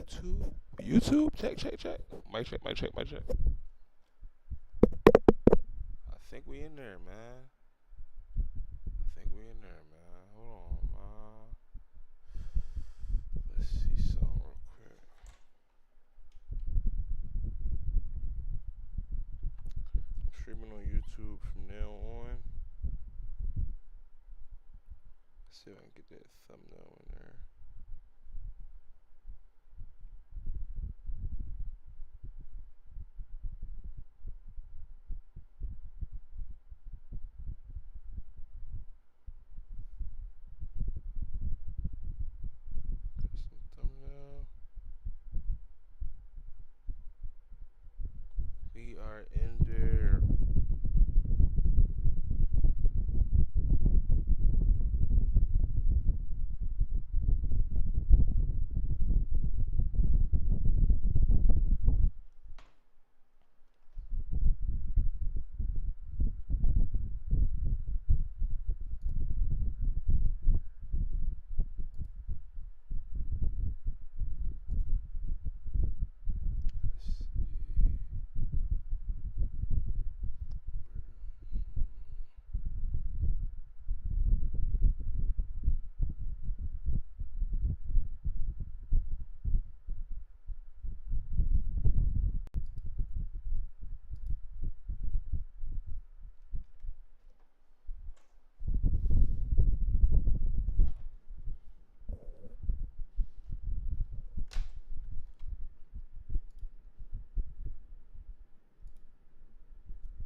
YouTube. YouTube? Check, check, check. Mic check, mic check, mic check. I think we in there, man. I think we in there, man. Hold on, man. Let's see something real quick. I'm streaming on YouTube from now on. Let's see if I can get that thumbnail in there. Custom thumbnail. We are in there.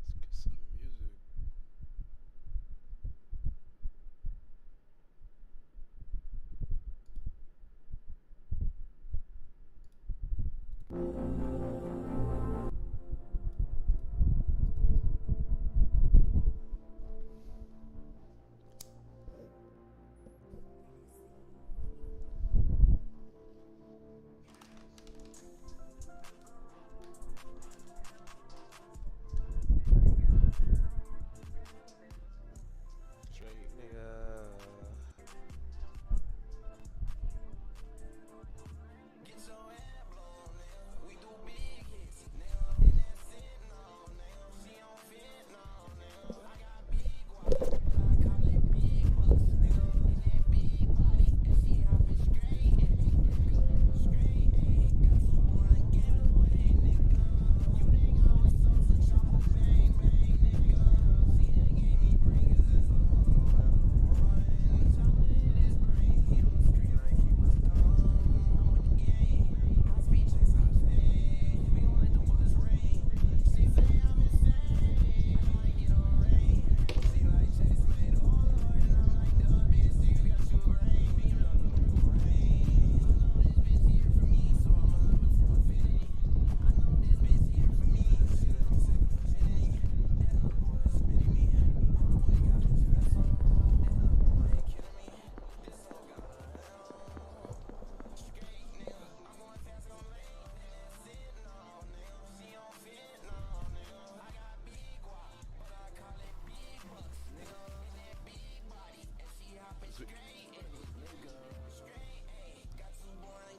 Let's get some music. Straight nigga.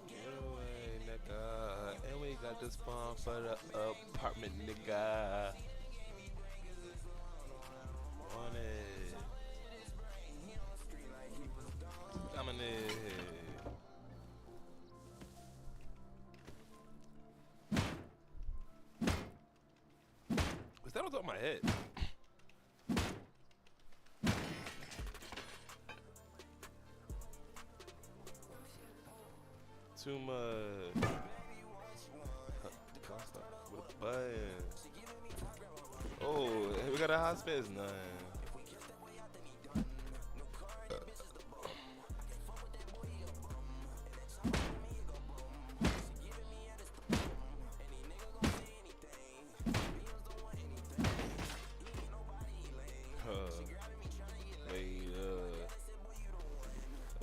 Getaway, nigga. And we got this fun for the apartment, nigga. On it. Coming in. Was that on top of my head? Too much. With a button. Oh, we got a hot space. None.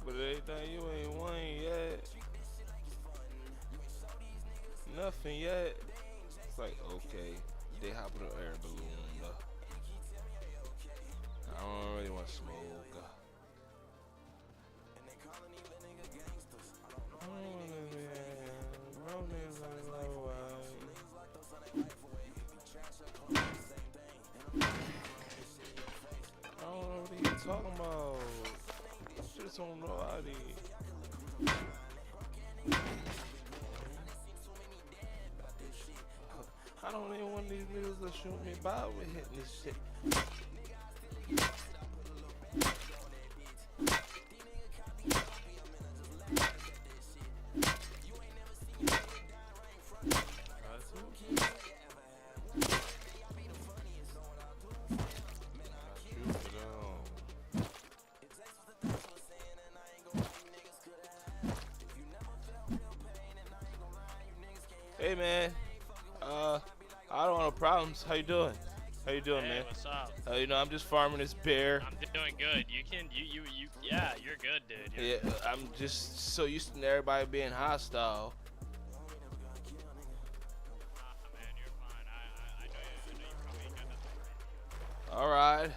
But everything you ain't won yet. Nothing yet. It's like, okay, they hop in the air balloon. I don't really want to smoke. I don't wanna, talking about? Just on nobody. I don't even want these niggas to shoot me by with hitting this shit. Hey man, I don't want no problems. How you doing? How you doing, hey, man? What's up? You know, I'm just farming this bear. I'm doing good. Yeah, you're good, dude. Yeah, I'm just so used to everybody being hostile. Man, you're fine. I know you probably got nothing. All right.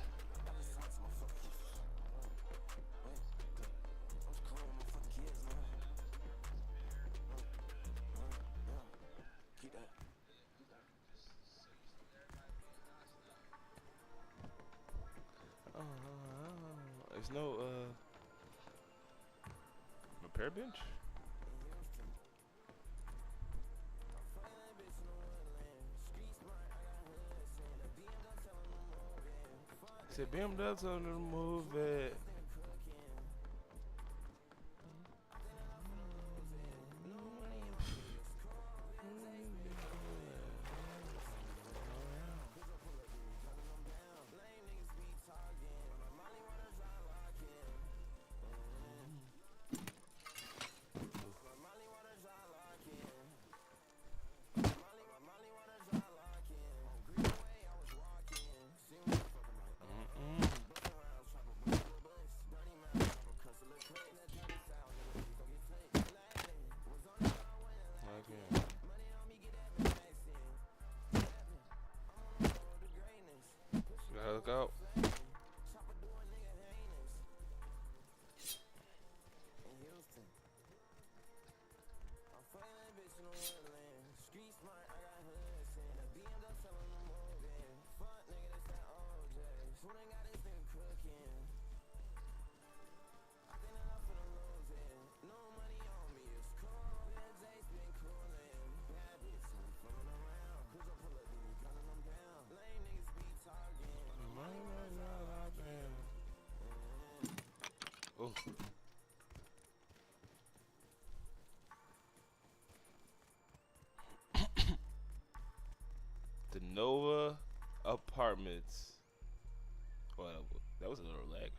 There's no repair bench. Said BMW told him to move it. Gotta look out. Oh. The Nova Apartments. Well, that was a little lag.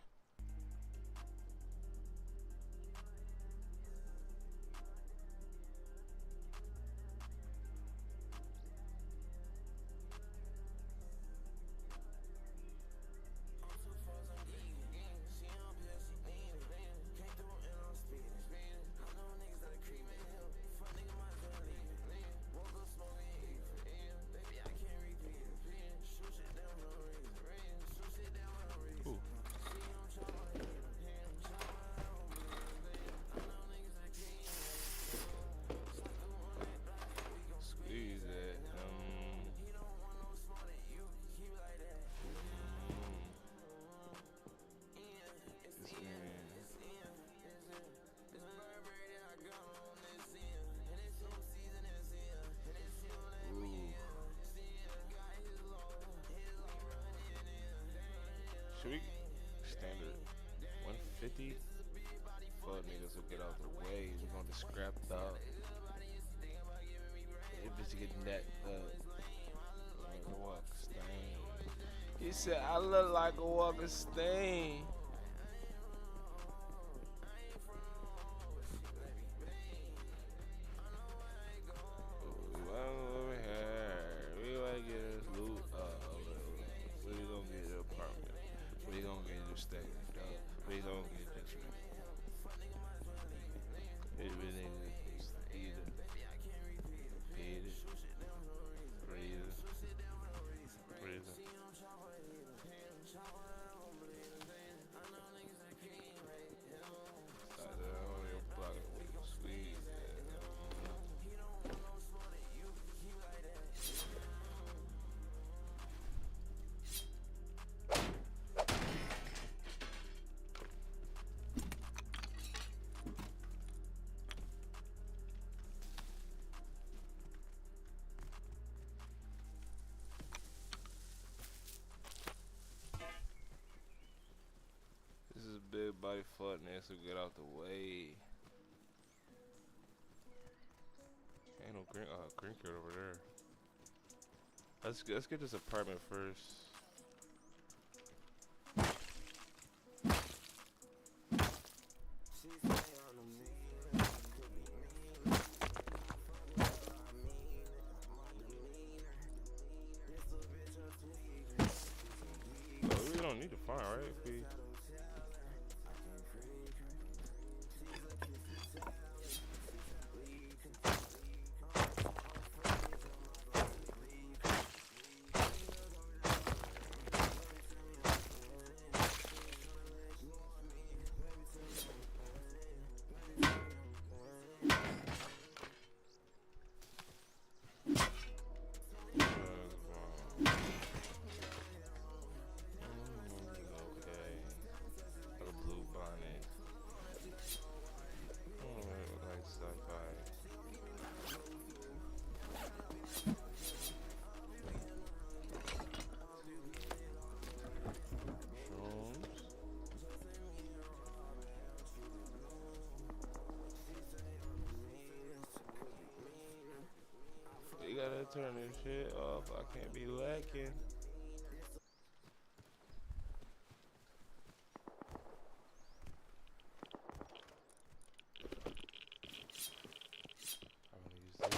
Should we standard 150? Fuck niggas will get out the way. We're gonna scrap out. If it's getting that like a walk stain. He said I look like a walking stain. fuck niggas to get out the way. Ain't no green card over there. Let's get this apartment first. We don't need to find, right? If we you gotta turn this shit off. I can't be lacking. I'm gonna use this.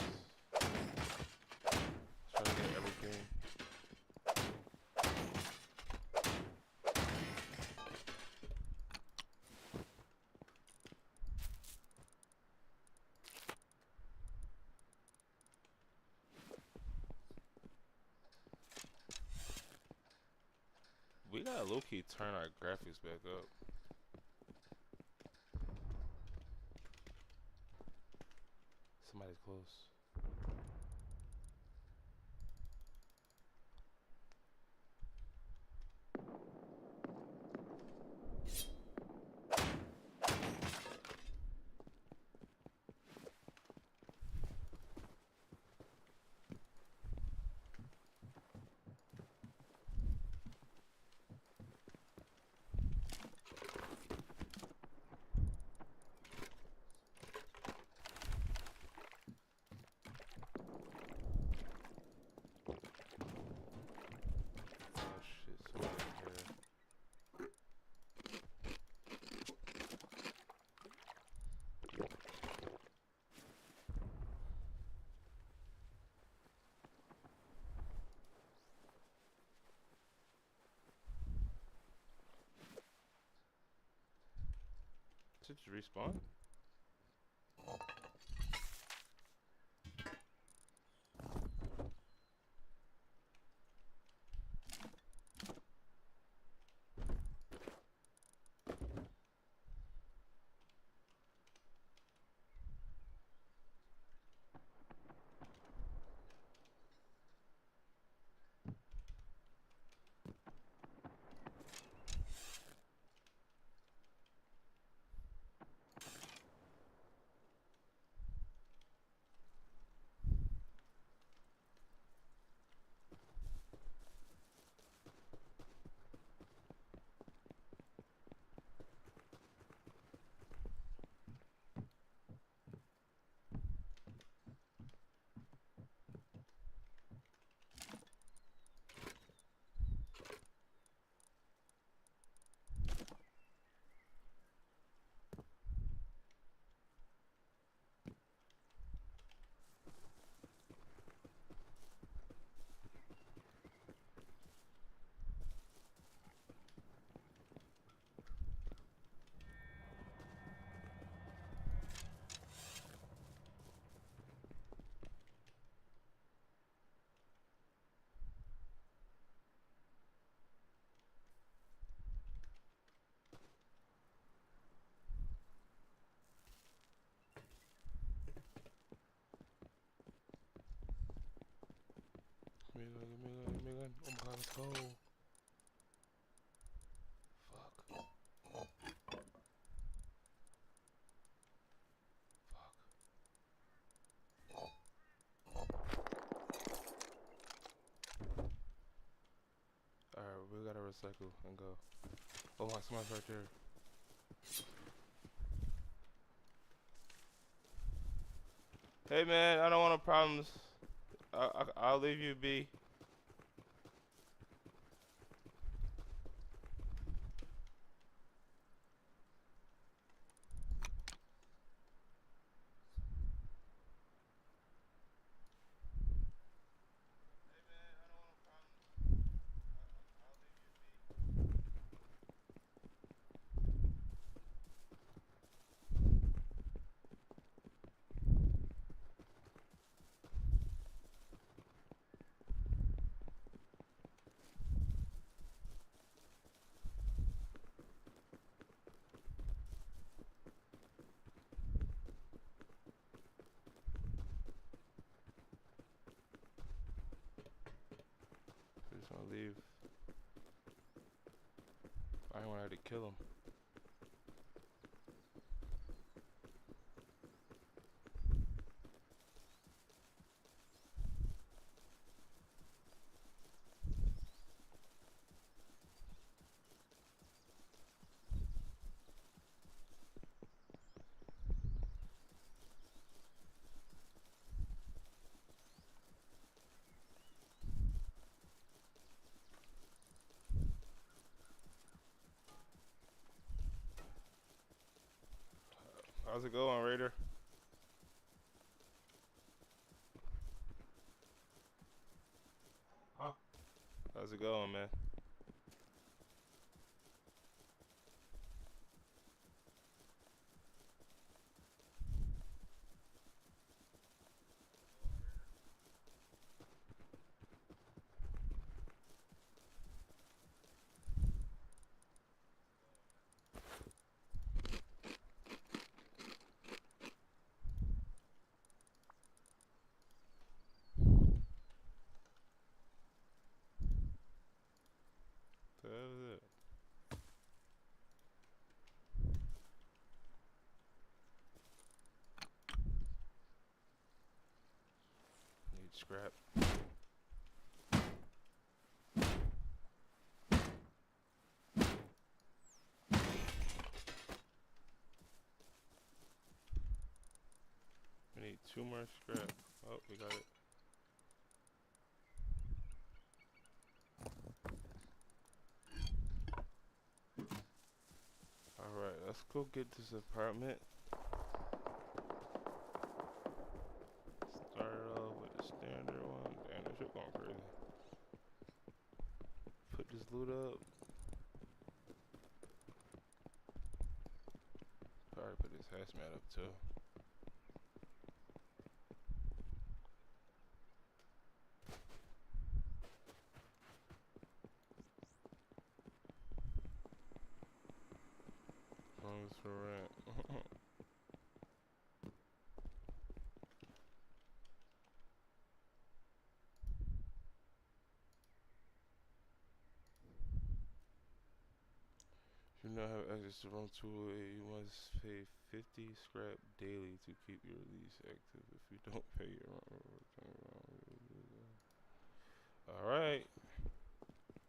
Try to get everything. We gotta low-key turn our graphics back up. Somebody's close. Did you respawn? Give me a gun, give me a gun, give me a gun. Oh my god, let's go. Fuck. Alright, we gotta recycle and go. Oh my, somebody's right there. Hey man, I don't want no problems. I'll leave you be. I just wanna leave. I don't want to kill him. How's it going, Raider? Huh? How's it going, man? That was it. Need scrap. We need 2 more scrap. Oh, we got it. Alright, let's go get this apartment. Start off with the standard one. Damn, this shit going crazy. Put this loot up. Probably put this hazmat up too. Funds for rent. If you not have access to room 208, you must pay 50 scrap daily to keep your lease active. If you don't pay your alright.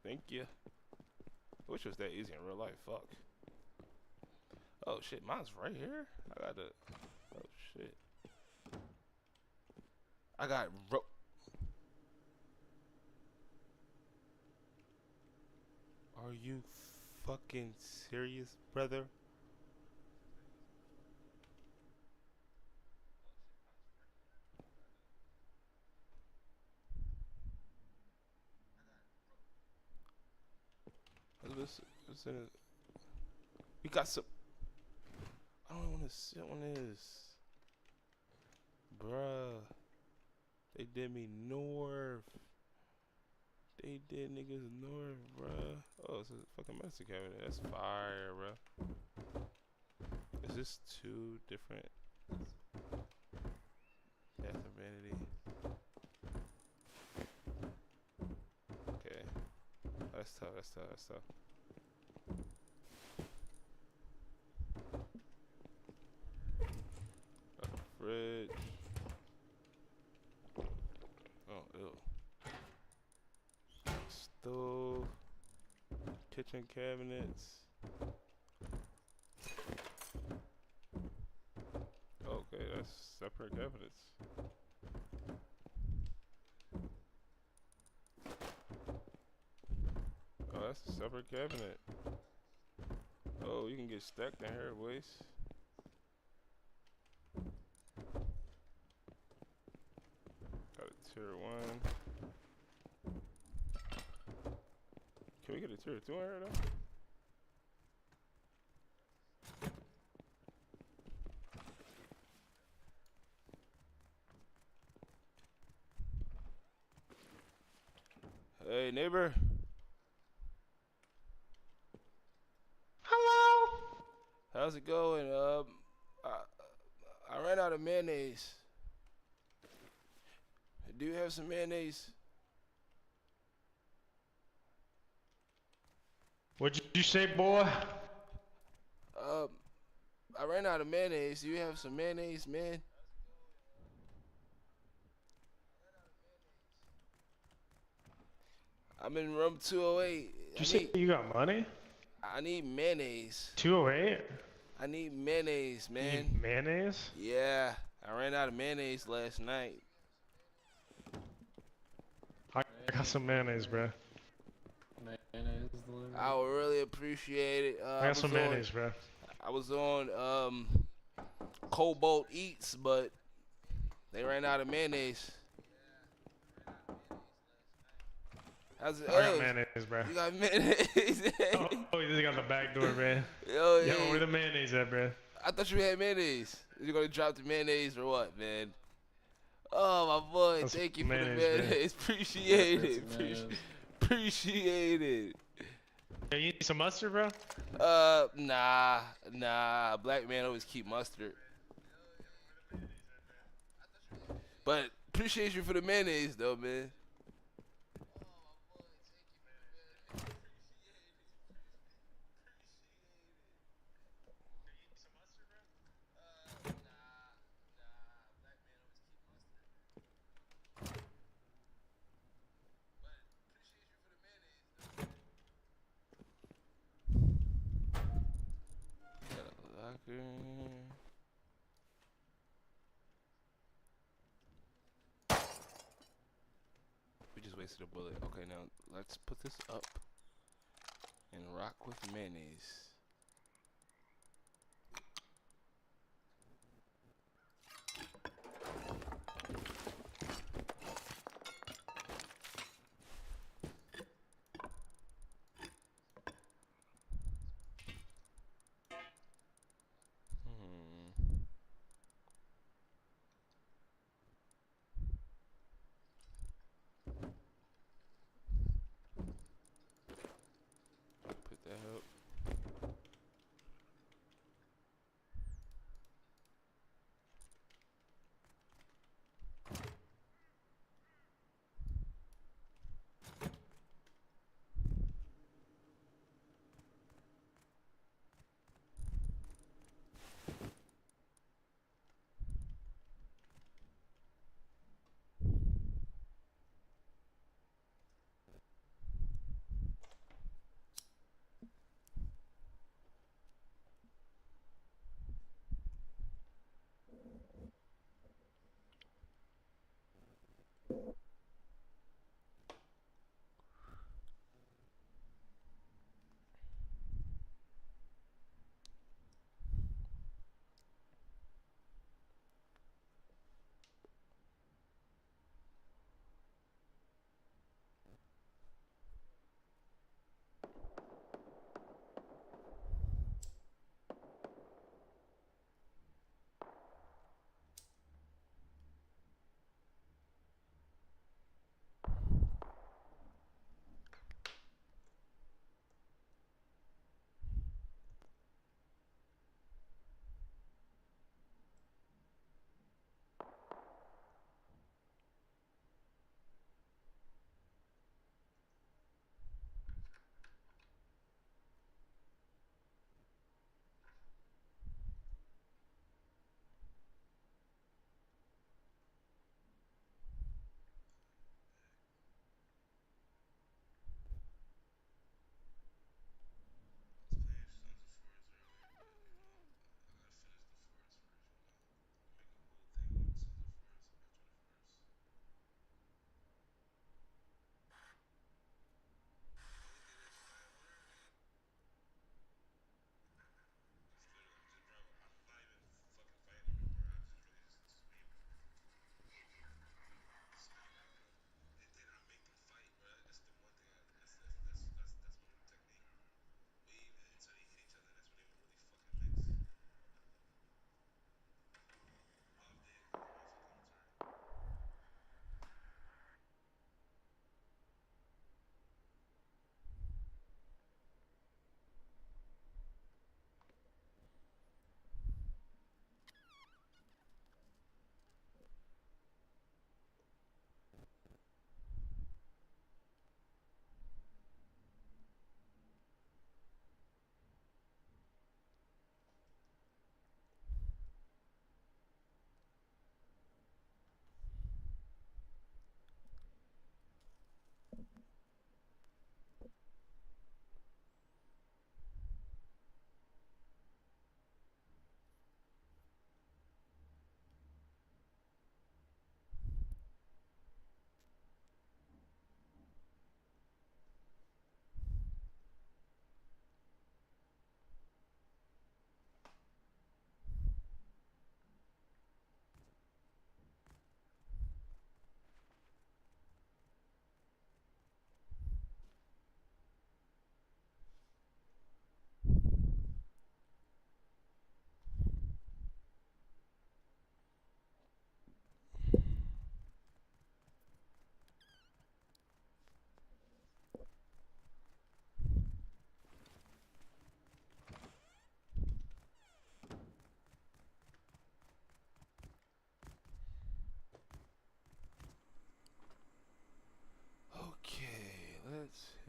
Thank you. I wish it was that easy in real life. Fuck. Oh shit, mine's right here? I got to. Oh shit. I got Are you fucking serious, brother? Listen, we got some. I don't want to sit on this. Bruh. They did me north. They did niggas north, bruh. Oh, it's a fucking medicine cabinet. That's fire, bruh. Is this 2 different? Death of Vanity. Okay. That's tough, that's tough, that's tough. Fridge. Oh, ew. Stove. Kitchen cabinets. separate cabinets. Oh, that's a separate cabinet. Oh, you can get stacked in here, boys. Got a tier 1. Can we get a tier 2 in here, though? Hey, neighbor. Hello. How's it going? I ran out of mayonnaise. Do you have some mayonnaise? What'd you say, boy? I ran out of mayonnaise. Do you have some mayonnaise, man? I'm in room 208. Did you say you got money? I need mayonnaise. 208? I need mayonnaise, You man. need mayonnaise? Yeah, I ran out of mayonnaise last night. I got some mayonnaise, bro. Mayonnaise delivery. I would really appreciate it. I got some mayonnaise, bro. I was on Cobalt Eats, but they ran out of mayonnaise. How's it? I got mayonnaise, bro. You got mayonnaise? Oh, you just got the back door, man. Yo, Yo, where the mayonnaise at, bro? I thought you had mayonnaise. You gonna drop the mayonnaise or what, man? Oh, my boy, That's thank you for the mayonnaise, man. mayonnaise. Appreciate it. That's mayonnaise. Appreciate it. Hey, you need some mustard, bro? Nah. Black man always keep mustard. But appreciate you for the mayonnaise, though, man. Locker. We just wasted a bullet. Okay, now let's put this up and rock with mayonnaise. Put that up.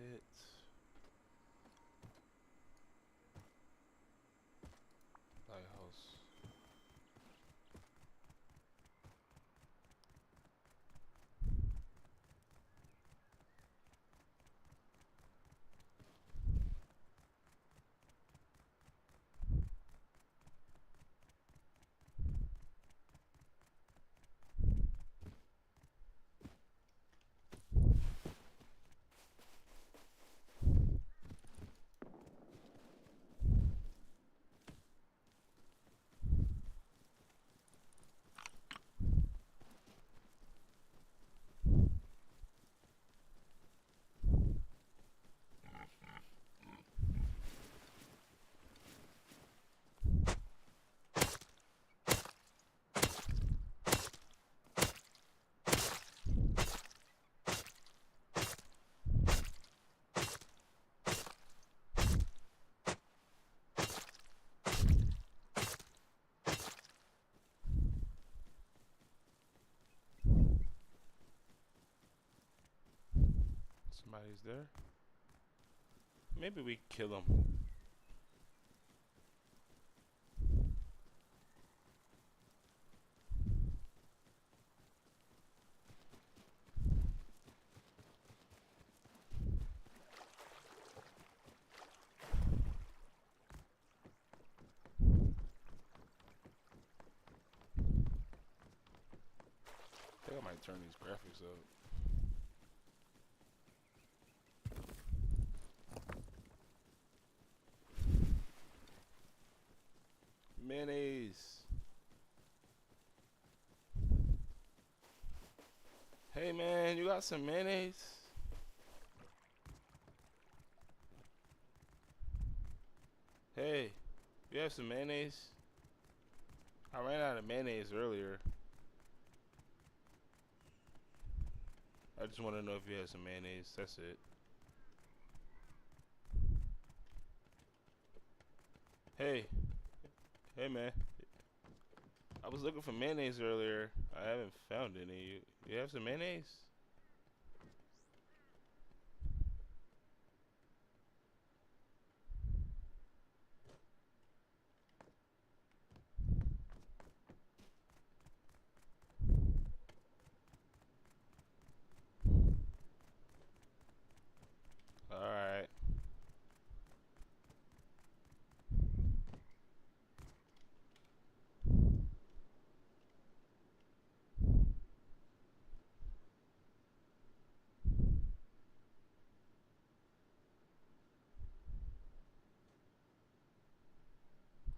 pit. Lighthouse. Somebody's there. Maybe we kill him. I think I might turn these graphics up. Mayonnaise. Hey man, you got some mayonnaise? Hey, you have some mayonnaise? I ran out of mayonnaise earlier. I just want to know if you have some mayonnaise. That's it. Hey. Hey man. I was looking for mayonnaise earlier. I haven't found any. You have some mayonnaise? Alright.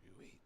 You wait.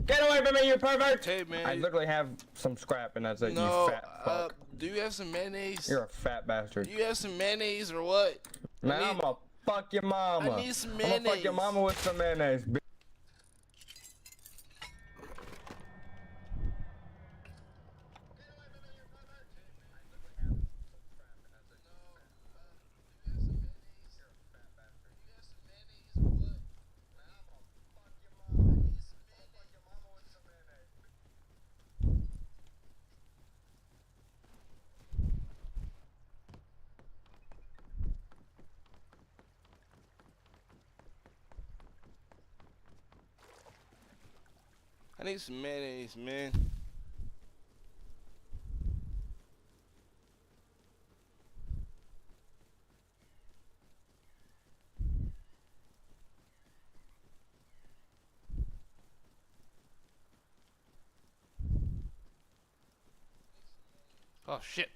Get away from me, you pervert! Hey man. I literally have some scrap and that's it, No, you fat fuck. Do you have some mayonnaise? You're a fat bastard. Do you have some mayonnaise or what? Man, I I'm gonna fuck your mama. I need some I'm gonna fuck your mayonnaise. mama with some mayonnaise, bitch. I need some mayonnaise, man. Oh shit.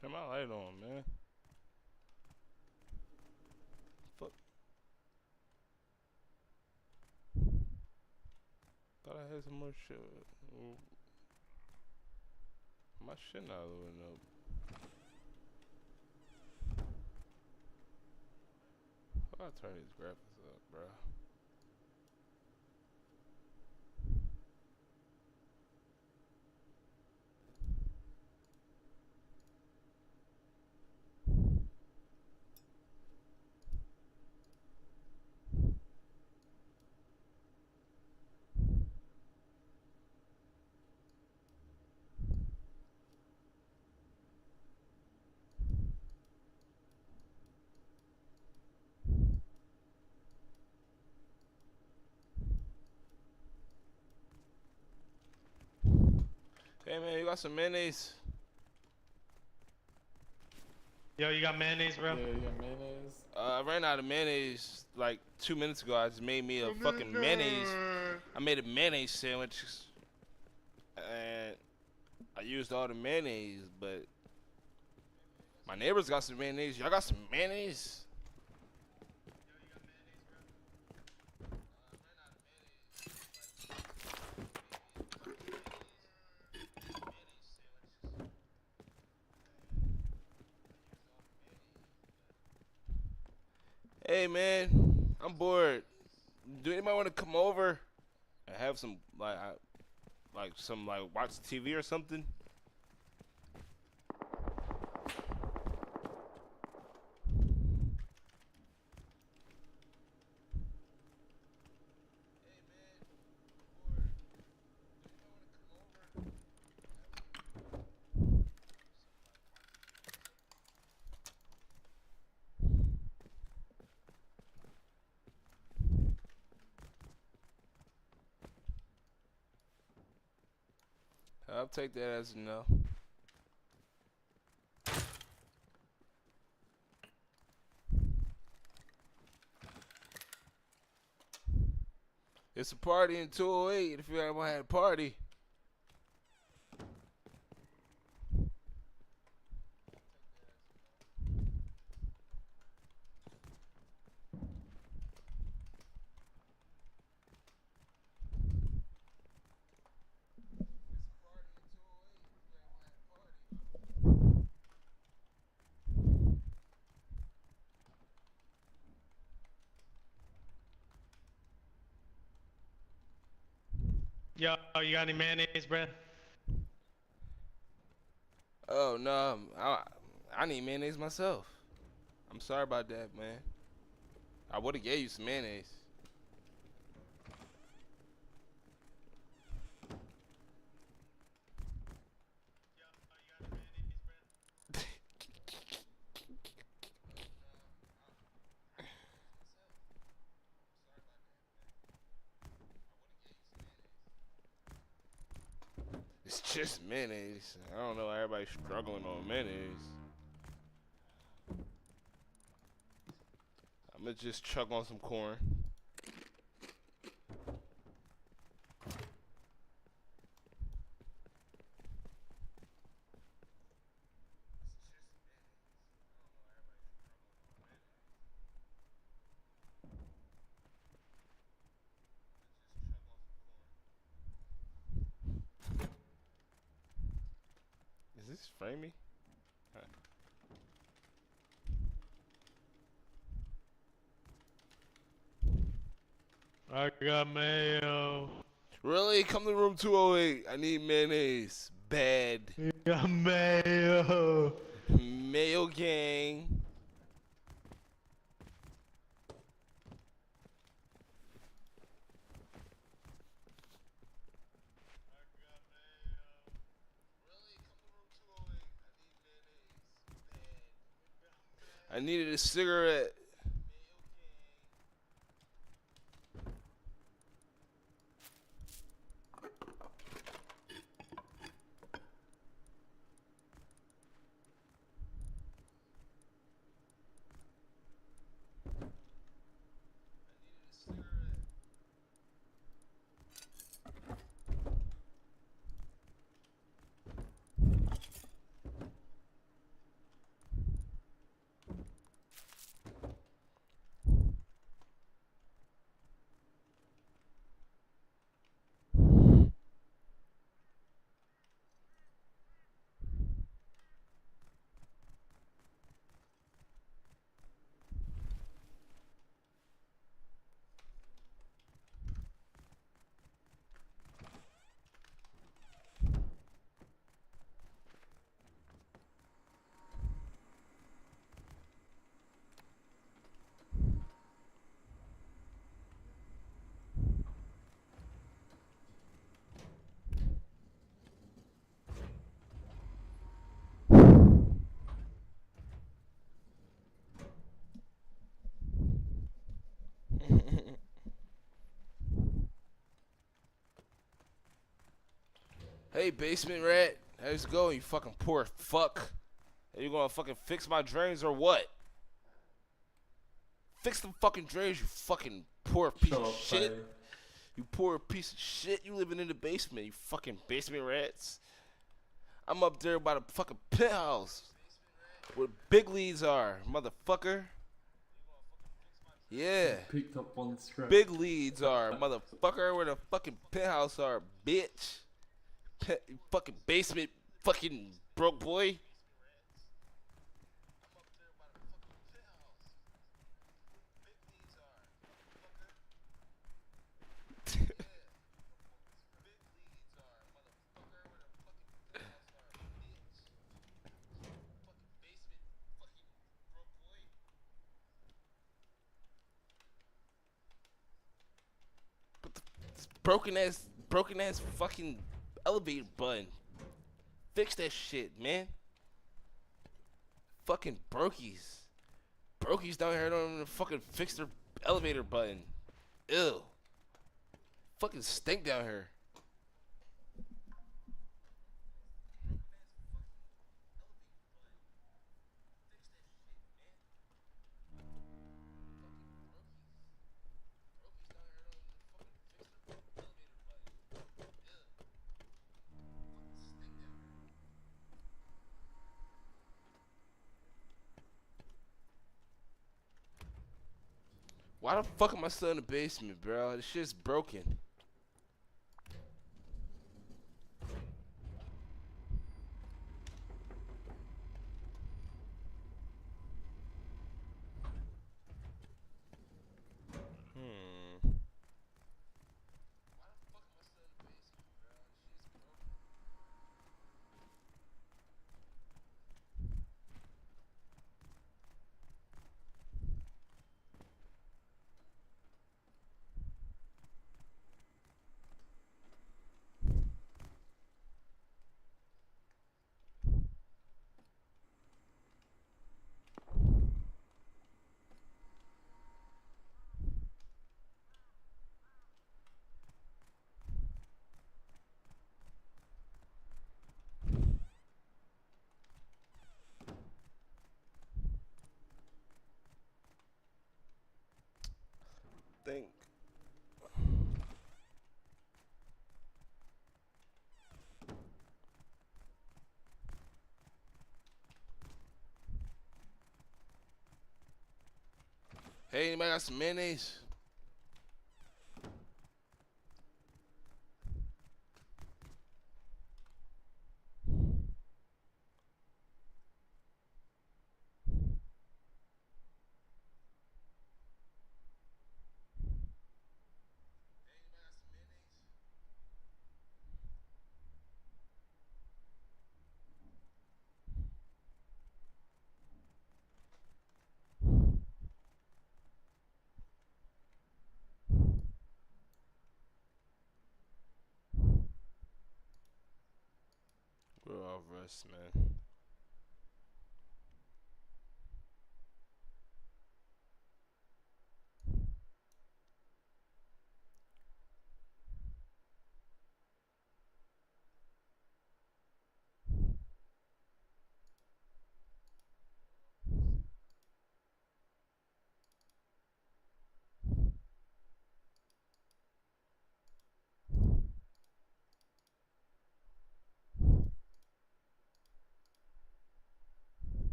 Turn my light on, man. Fuck. Thought I had some more shit. My shit not loading up. I gotta turn these graphics up, bro. Hey man, you got some mayonnaise? Yo, you got mayonnaise, bro? Yeah, you got mayonnaise. I ran out of mayonnaise like 2 minutes ago. I just made me a fucking mayonnaise. I made a mayonnaise sandwich, and I used all the mayonnaise. But my neighbors got some mayonnaise. Y'all got some mayonnaise? Hey man, I'm bored. Do anybody want to come over and have some like watch TV or something? I'll take that as a no. It's a party in 208 if you ever had a party. Yo, you got any mayonnaise, bruh? Oh no, I need mayonnaise myself. I'm sorry about that, man. I would have gave you some mayonnaise. It's just mayonnaise. I don't know why everybody's struggling on mayonnaise. I'm gonna just chug on some corn. Is this framey? I got mayo. Really? Come to room 208. I need mayonnaise. Bad. You got mayo. Mayo gang. I needed a cigarette. Hey, basement rat. How's it going, you fucking poor fuck? Are you gonna fucking fix my drains or what? Fix the fucking drains, you fucking poor piece Shut of up, shit. Ty. You poor piece of shit. You living in the basement, you fucking basement rats. I'm up there by the fucking penthouse where big leads are, motherfucker. Yeah. Picked up on script. Big leads are, motherfucker, where the fucking penthouse are, bitch. You fucking basement, fucking broke boy. Broken ass fucking elevator button. Fix that shit, man. Fucking brokies. Brokies down here don't even fucking fix their elevator button. Ew. Fucking stink down here. Why the fuck am I still in the basement, bro? This shit's broken. Hey, anybody got some mayonnaise? We're all rest, man.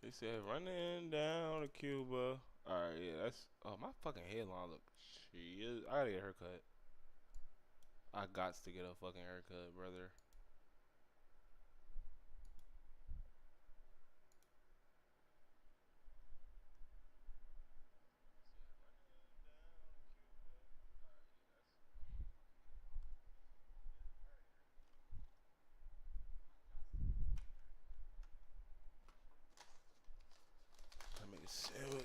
He said, running down to Cuba. Alright, yeah, that's. Oh, my fucking headline look. Shit. I gotta get a haircut. I gots to get a fucking haircut, brother. I make a sandwich.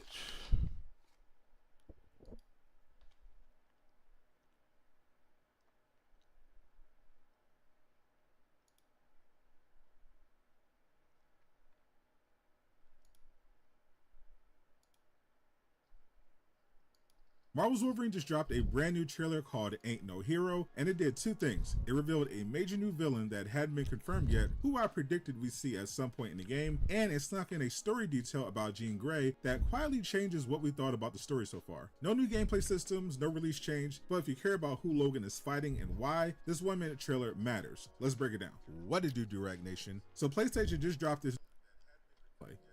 Marvel's Wolverine just dropped a brand new trailer called Ain't No Hero, and it did two things. It revealed a major new villain that hadn't been confirmed yet, who I predicted we'd see at some point in the game, and it snuck in a story detail about Jean Grey that quietly changes what we thought about the story so far. No new gameplay systems, no release change, but if you care about who Logan is fighting and why, this 1-minute trailer matters. Let's break it down. What did Direct Nation? So PlayStation just dropped this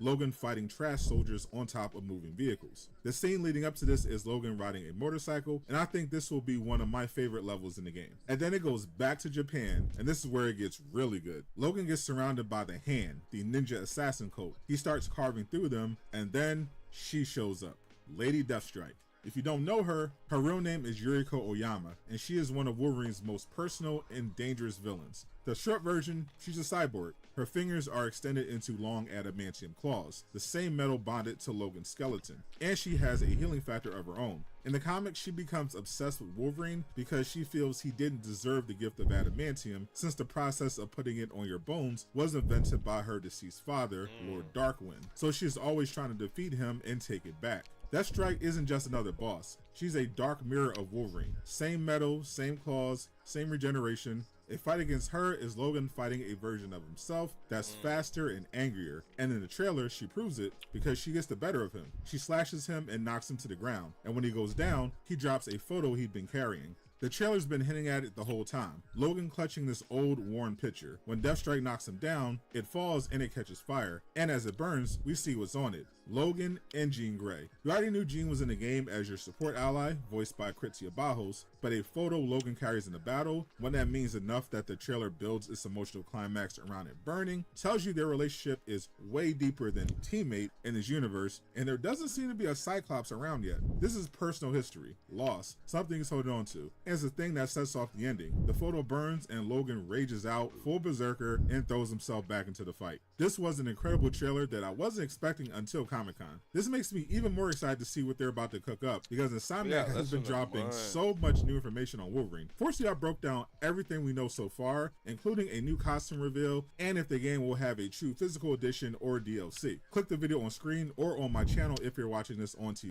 Logan fighting trash soldiers on top of moving vehicles. The scene leading up to this is Logan riding a motorcycle, and I think this will be one of my favorite levels in the game. And then it goes back to Japan, and this is where it gets really good. Logan gets surrounded by the Hand, the ninja assassin cult. He starts carving through them, and then she shows up, Lady Deathstrike. If you don't know her, her real name is Yuriko Oyama, and she is one of Wolverine's most personal and dangerous villains. The short version, she's a cyborg. Her fingers are extended into long adamantium claws, the same metal bonded to Logan's skeleton, and she has a healing factor of her own. In the comics, she becomes obsessed with Wolverine because she feels he didn't deserve the gift of adamantium, since the process of putting it on your bones was invented by her deceased father, Lord Darkwind. So she is always trying to defeat him and take it back. Deathstrike isn't just another boss. She's a dark mirror of Wolverine. Same metal, same claws, same regeneration. A fight against her is Logan fighting a version of himself that's faster and angrier. And in the trailer, she proves it because she gets the better of him. She slashes him and knocks him to the ground. And when he goes down, he drops a photo he'd been carrying. The trailer's been hinting at it the whole time. Logan clutching this old, worn picture. When Deathstrike knocks him down, it falls and it catches fire. And as it burns, we see what's on it. Logan and Jean Grey. You already knew Jean was in the game as your support ally, voiced by Kritia Bajos, but a photo Logan carries in the battle, one that means enough that the trailer builds its emotional climax around it burning, tells you their relationship is way deeper than teammate in this universe, and there doesn't seem to be a Cyclops around yet. This is personal history, loss, something he's holding on to, and it's the thing that sets off the ending. The photo burns and Logan rages out, full berserker, and throws himself back into the fight. This was an incredible trailer that I wasn't expecting until Comic-Con. This makes me even more excited to see what they're about to cook up, because Insomniac has been dropping so much new information on Wolverine. Fortunately, I broke down everything we know so far, including a new costume reveal, and if the game will have a true physical edition or DLC. Click the video on screen or on my channel if you're watching this on TV.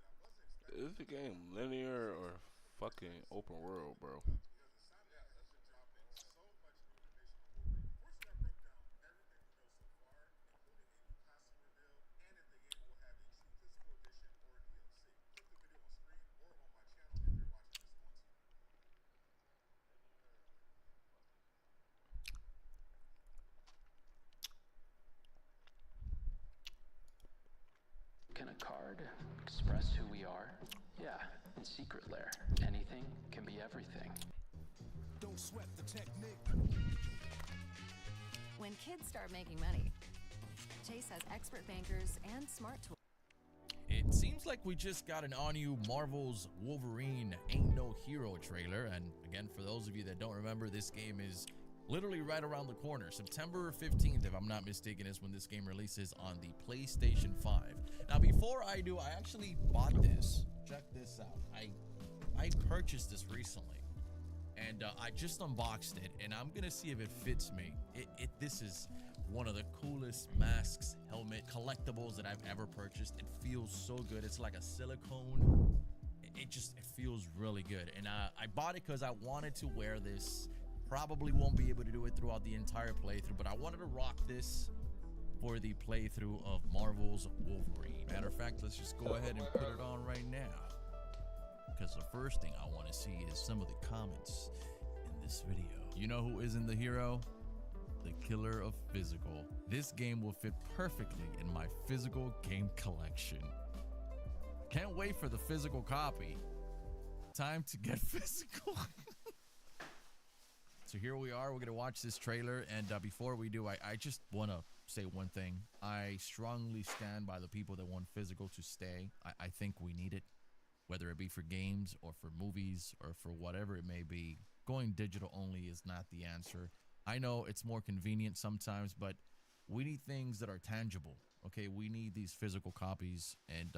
Is the game linear or fucking open world, bro? card, express who we are. Yeah, in Secret Lair, anything can be everything. Don't sweat the technique. When kids start making money, Chase has expert bankers and smart tools. It seems like we just got an all-new Marvel's Wolverine Ain't No Hero trailer, and again, for those of you that don't remember, this game is literally right around the corner. September 15th, if I'm not mistaken, is when this game releases on the PlayStation 5. Now, before I do, I actually bought this. Check this out. I purchased this recently, and I just unboxed it, and I'm gonna see if it fits me. This is one of the coolest masks, helmet, collectibles that I've ever purchased. It feels so good. It's like a silicone. It feels really good. And I bought it because I wanted to wear this. Probably won't be able to do it throughout the entire playthrough, but I wanted to rock this for the playthrough of Marvel's Wolverine. Matter of fact, let's just go ahead and put it on right now, because the first thing I want to see is some of the comments in this video. You know who isn't the hero? The killer of physical. This game will fit perfectly in my physical game collection. Can't wait for the physical copy. Time to get physical. So here we are. We're gonna watch this trailer, and before we do, I just want to say one thing. I strongly stand by the people that want physical to stay. I think we need it, whether it be for games or for movies or for whatever it may be. Going digital only is not the answer. I know it's more convenient sometimes, but we need things that are tangible. Okay, we need these physical copies, and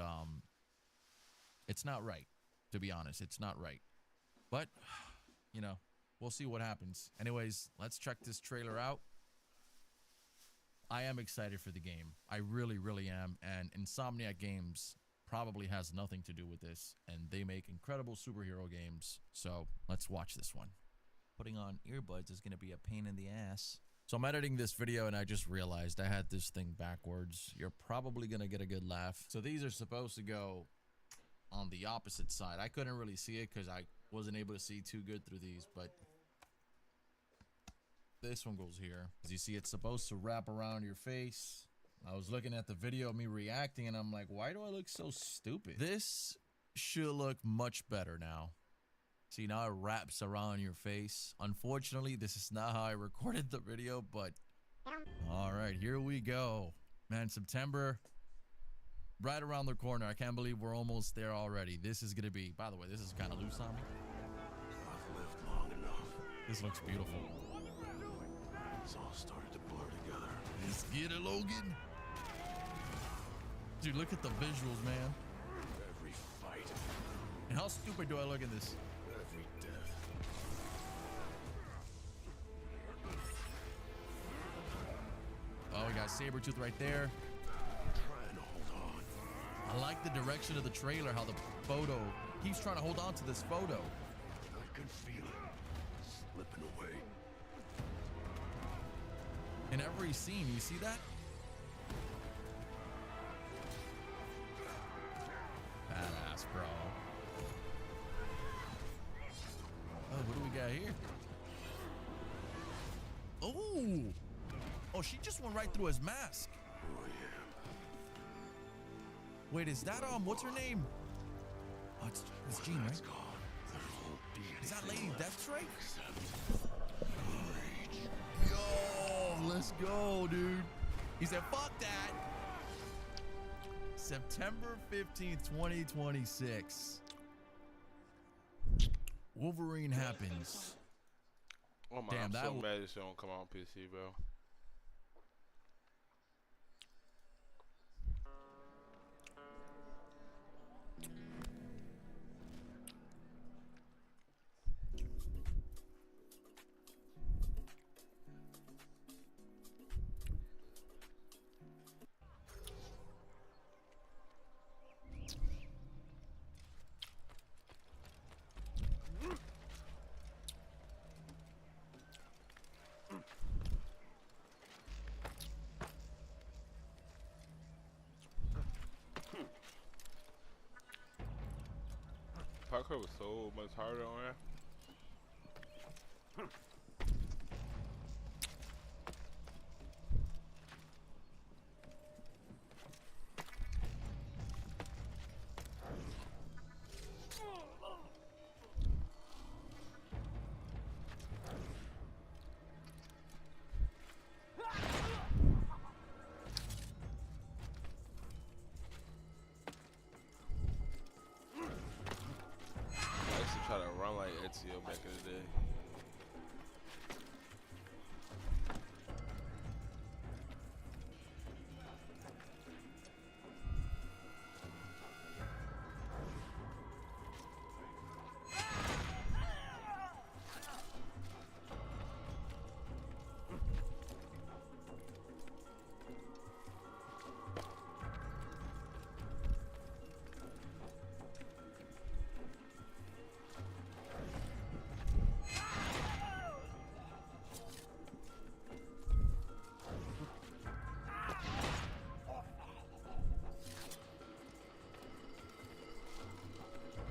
it's not right, to be honest. It's not right, but you know, we'll see what happens. Anyways, let's check this trailer out. I am excited for the game. I really, really am. And Insomniac Games probably has nothing to do with this, and they make incredible superhero games. So let's watch this one. Putting on earbuds is going to be a pain in the ass. So I'm editing this video, and I just realized I had this thing backwards. You're probably going to get a good laugh. So these are supposed to go on the opposite side. I couldn't really see it because I wasn't able to see too good through these, but this one goes here. As you see, it's supposed to wrap around your face. I was looking at the video of me reacting, and I'm like, why do I look so stupid? This should look much better now. See, now it wraps around your face. Unfortunately, this is not how I recorded the video, but all right, here we go. Man, September, right around the corner. I can't believe we're almost there already. This is gonna be, by the way, this is kind of loose on me. I've lived long enough. This looks beautiful. It's all started to blur together. Let's get it, Logan. Dude, look at the visuals, man. Every fight, And how stupid do I look in this? every death. Oh, we got Sabretooth right there. Trying to hold on. I like the direction of the trailer, how the photo keeps trying to hold on to this photo. I can feel it slipping away. In every scene, you see that? Badass, bro. Oh, what do we got here? Oh! Oh, she just went right through his mask. Oh yeah. Wait, is that, what's her name? Oh, it's Jean, right? That's gone. There won't be Is that anything Lady left Deathstrike? except rage. Yo, let's go, dude. He said, fuck that. September 15th, 2026. Wolverine happens. Oh my, Damn, I'm that so w- mad this shit don't come out on PC, bro. Parkour was so much harder on there. like Ezio back in the day.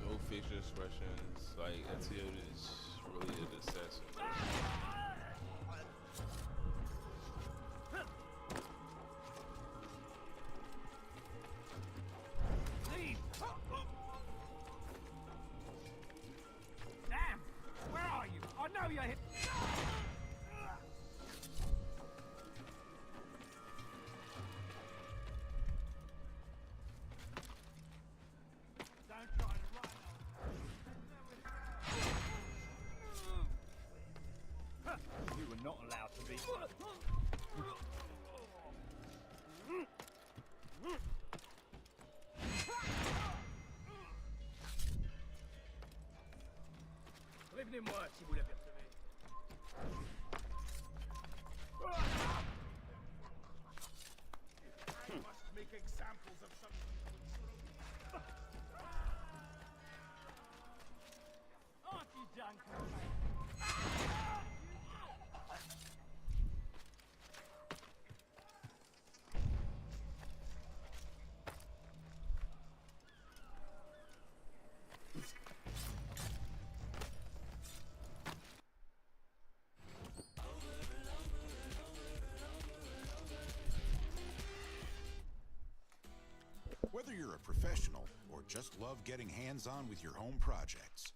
No facial expressions, like Ezio is really an assassin. Damn! Where are you? I know you're here. Don't try to run. You were not allowed to be. Living in worse, he would have been to me. I must make examples of some. Aren't you done, Whether you're a professional or just love getting hands-on with your home projects.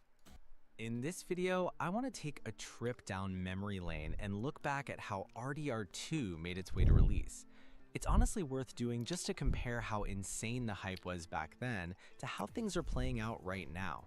In this video, I want to take a trip down memory lane and look back at how RDR2 made its way to release. It's honestly worth doing just to compare how insane the hype was back then to how things are playing out right now.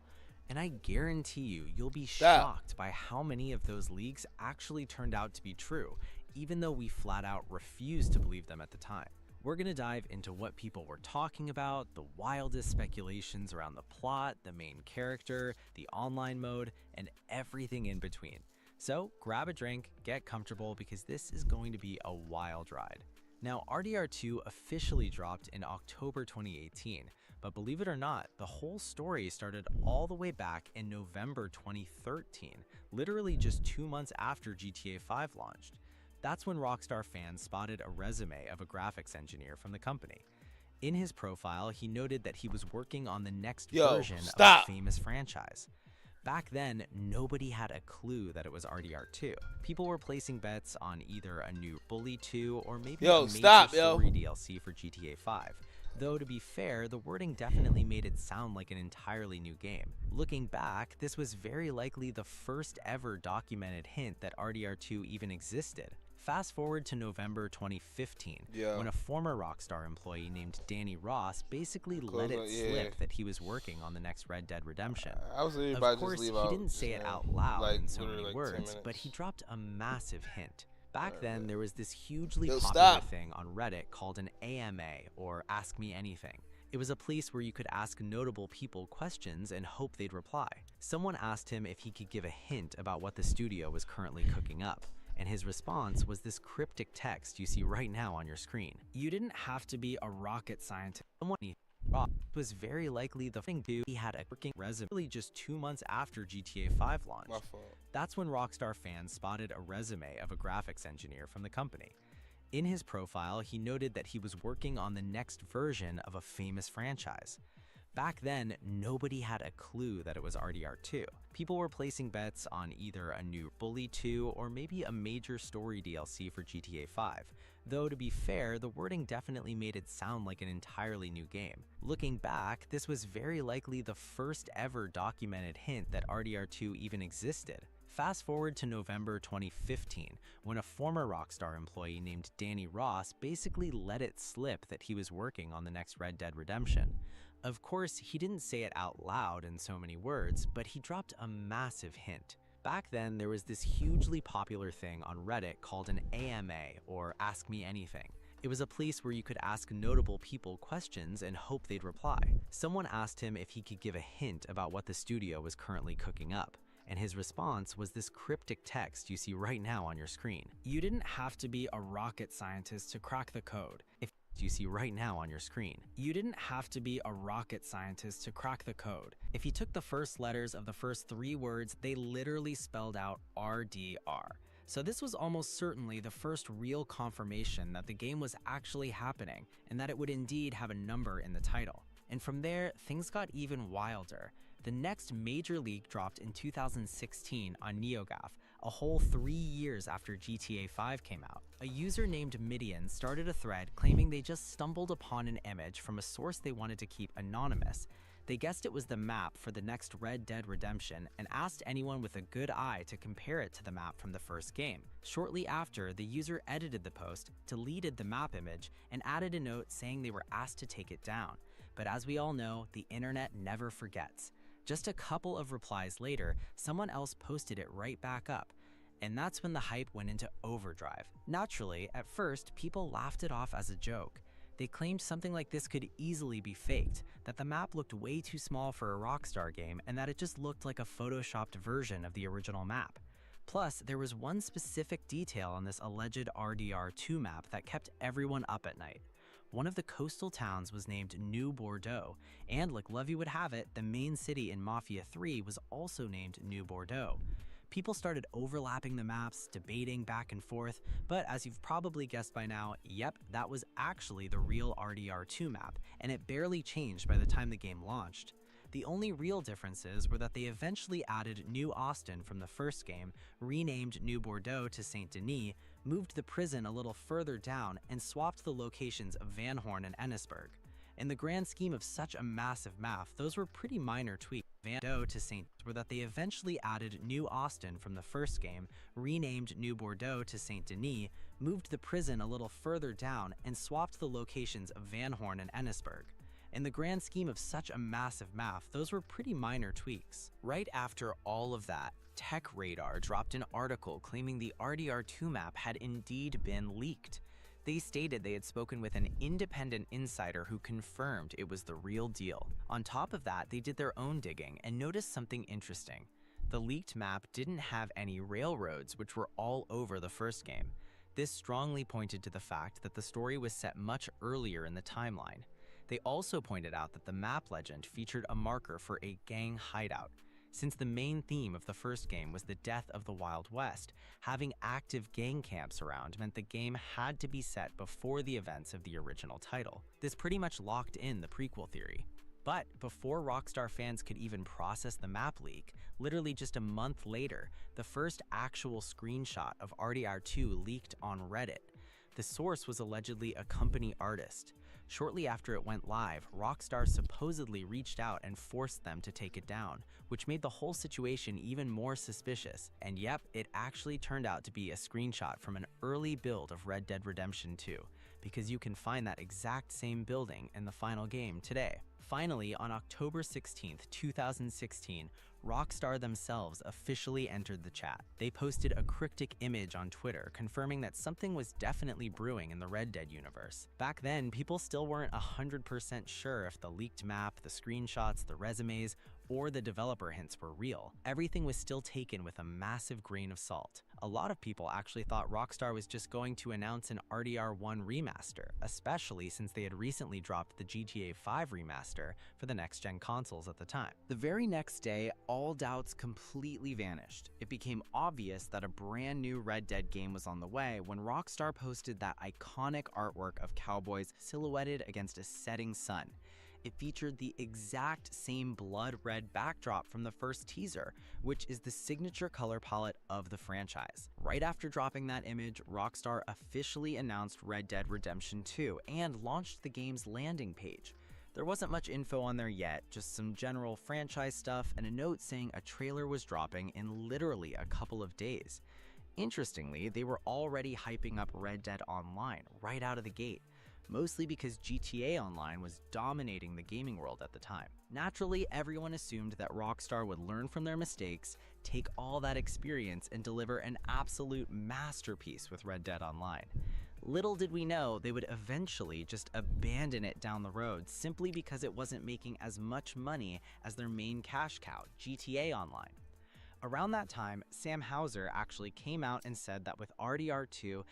And I guarantee you'll be shocked by how many of those leaks actually turned out to be true, even though we flat out refused to believe them at the time. We're going to dive into what people were talking about, the wildest speculations around the plot, the main character, the online mode, and everything in between. So grab a drink, get comfortable, because this is going to be a wild ride. Now, RDR2 officially dropped in October 2018, but believe it or not, the whole story started all the way back in November 2013, literally just 2 months after GTA 5 launched. That's when Rockstar fans spotted a resume of a graphics engineer from the company. In his profile, he noted that he was working on the next version of a famous franchise. Back then, nobody had a clue that it was RDR2. People were placing bets on either a new Bully 2 or maybe a major story DLC for GTA 5. Though to be fair, the wording definitely made it sound like an entirely new game. Looking back, this was very likely the first ever documented hint that RDR2 even existed. Fast forward to November 2015, when a former Rockstar employee named Danny Ross basically let it slip that he was working on the next Red Dead Redemption. Of course, he didn't say it out loud in so many words, but he dropped a massive hint. Back then, there was this hugely popular thing on Reddit called an AMA, or Ask Me Anything. It was a place where you could ask notable people questions and hope they'd reply. Someone asked him if he could give a hint about what the studio was currently cooking up, and his response was this cryptic text you see right now on your screen. You didn't have to be a rocket scientist. Someone was very likely the thing to. He had a working resume really just 2 months after GTA 5 launched. That's when Rockstar fans spotted a resume of a graphics engineer from the company. In his profile, he noted that he was working on the next version of a famous franchise. Back then, nobody had a clue that it was RDR2. People were placing bets on either a new Bully 2 or maybe a major story DLC for GTA 5. Though to be fair, the wording definitely made it sound like an entirely new game. Looking back, this was very likely the first ever documented hint that RDR2 even existed. Fast forward to November 2015, when a former Rockstar employee named Danny Ross basically let it slip that he was working on the next Red Dead Redemption. Of course, he didn't say it out loud in so many words, but he dropped a massive hint. Back then, there was this hugely popular thing on Reddit called an AMA, or Ask Me Anything. It was a place where you could ask notable people questions and hope they'd reply. Someone asked him if he could give a hint about what the studio was currently cooking up, and his response was this cryptic text you see right now on your screen. You didn't have to be a rocket scientist to crack the code. If you see right now on your screen. You didn't have to be a rocket scientist to crack the code. If you took the first letters of the first 3 words, they literally spelled out RDR. So this was almost certainly the first real confirmation that the game was actually happening and that it would indeed have a number in the title. And from there, things got even wilder. The next major leak dropped in 2016 on NeoGAF, a whole 3 years after GTA 5 came out. A user named Midian started a thread claiming they just stumbled upon an image from a source they wanted to keep anonymous. They guessed it was the map for the next Red Dead Redemption and asked anyone with a good eye to compare it to the map from the first game. Shortly after, the user edited the post, deleted the map image, and added a note saying they were asked to take it down. But as we all know, the internet never forgets. Just a couple of replies later, someone else posted it right back up. And that's when the hype went into overdrive. Naturally, at first, people laughed it off as a joke. They claimed something like this could easily be faked, that the map looked way too small for a Rockstar game, and that it just looked like a photoshopped version of the original map. Plus, there was one specific detail on this alleged RDR2 map that kept everyone up at night. One of the coastal towns was named New Bordeaux, and like Lovey would have it, the main city in Mafia 3 was also named New Bordeaux. People started overlapping the maps, debating back and forth, but as you've probably guessed by now, yep, that was actually the real RDR2 map, and it barely changed by the time the game launched. The only real differences were that they eventually added New Austin from the first game, renamed New Bordeaux to Saint Denis, moved the prison a little further down, and swapped the locations of Van Horn and Ennisburg. In the grand scheme of such a massive map, those were pretty minor tweaks. Van Bordeaux to Saint were that they eventually added New Austin from the first game, renamed New Bordeaux to Saint Denis, moved the prison a little further down, and swapped the locations of Van Horn and Ennisburg. In the grand scheme of such a massive map, those were pretty minor tweaks. Right after all of that, Tech Radar dropped an article claiming the RDR2 map had indeed been leaked. They stated they had spoken with an independent insider who confirmed it was the real deal. On top of that, they did their own digging and noticed something interesting. The leaked map didn't have any railroads, which were all over the first game. This strongly pointed to the fact that the story was set much earlier in the timeline. They also pointed out that the map legend featured a marker for a gang hideout. Since the main theme of the first game was the death of the Wild West, having active gang camps around meant the game had to be set before the events of the original title. This pretty much locked in the prequel theory. But before Rockstar fans could even process the map leak, literally just a month later, the first actual screenshot of RDR2 leaked on Reddit. The source was allegedly a company artist. Shortly after it went live, Rockstar supposedly reached out and forced them to take it down, which made the whole situation even more suspicious. And yep, it actually turned out to be a screenshot from an early build of Red Dead Redemption 2, because you can find that exact same building in the final game today. Finally, on October 16th, 2016, Rockstar themselves officially entered the chat. They posted a cryptic image on Twitter confirming that something was definitely brewing in the Red Dead universe. Back then, people still weren't 100% sure if the leaked map, the screenshots, the resumes, or the developer hints were real. Everything was still taken with a massive grain of salt. A lot of people actually thought Rockstar was just going to announce an RDR1 remaster, especially since they had recently dropped the GTA 5 remaster for the next-gen consoles at the time. The very next day, all doubts completely vanished. It became obvious that a brand new Red Dead game was on the way when Rockstar posted that iconic artwork of cowboys silhouetted against a setting sun. It featured the exact same blood red backdrop from the first teaser, which is the signature color palette of the franchise. Right after dropping that image, Rockstar officially announced Red Dead Redemption 2 and launched the game's landing page. There wasn't much info on there yet, just some general franchise stuff and a note saying a trailer was dropping in literally a couple of days. Interestingly, they were already hyping up Red Dead Online right out of the gate. mostly because GTA Online was dominating the gaming world at the time. Naturally, everyone assumed that Rockstar would learn from their mistakes, take all that experience, and deliver an absolute masterpiece with Red Dead Online. Little did we know they would eventually just abandon it down the road simply because it wasn't making as much money as their main cash cow, GTA Online. Around that time, Sam Houser actually came out and said that with RDR2,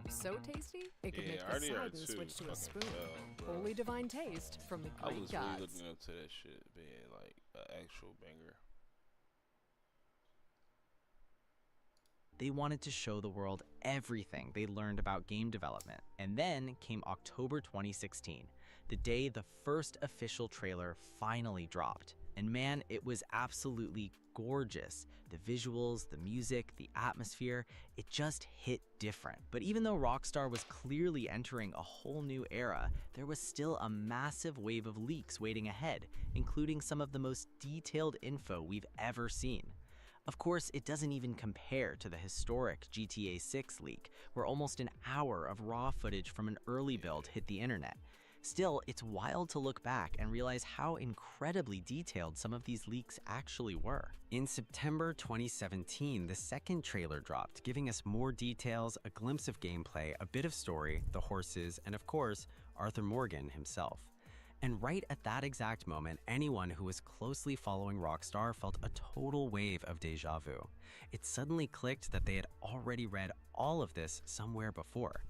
so tasty, it could Yeah, make the RDR2 sudden switch to a fucking spoon. fell, bro. Holy divine taste from the I Greek was really gods. looking up to that shit being like an actual banger. they wanted to show the world everything they learned about game development. And then came October 2016, the day the first official trailer finally dropped. And man, it was absolutely gorgeous. The visuals, the music, the atmosphere, it just hit different. But even though Rockstar was clearly entering a whole new era, there was still a massive wave of leaks waiting ahead, including some of the most detailed info we've ever seen. Of course, it doesn't even compare to the historic GTA 6 leak, where almost an hour of raw footage from an early build hit the internet. Still, it's wild to look back and realize how incredibly detailed some of these leaks actually were. In September 2017, the second trailer dropped, giving us more details, a glimpse of gameplay, a bit of story, the horses, and of course, Arthur Morgan himself. And right at that exact moment, anyone who was closely following Rockstar felt a total wave of deja vu. It suddenly clicked that they had already read all of this somewhere before.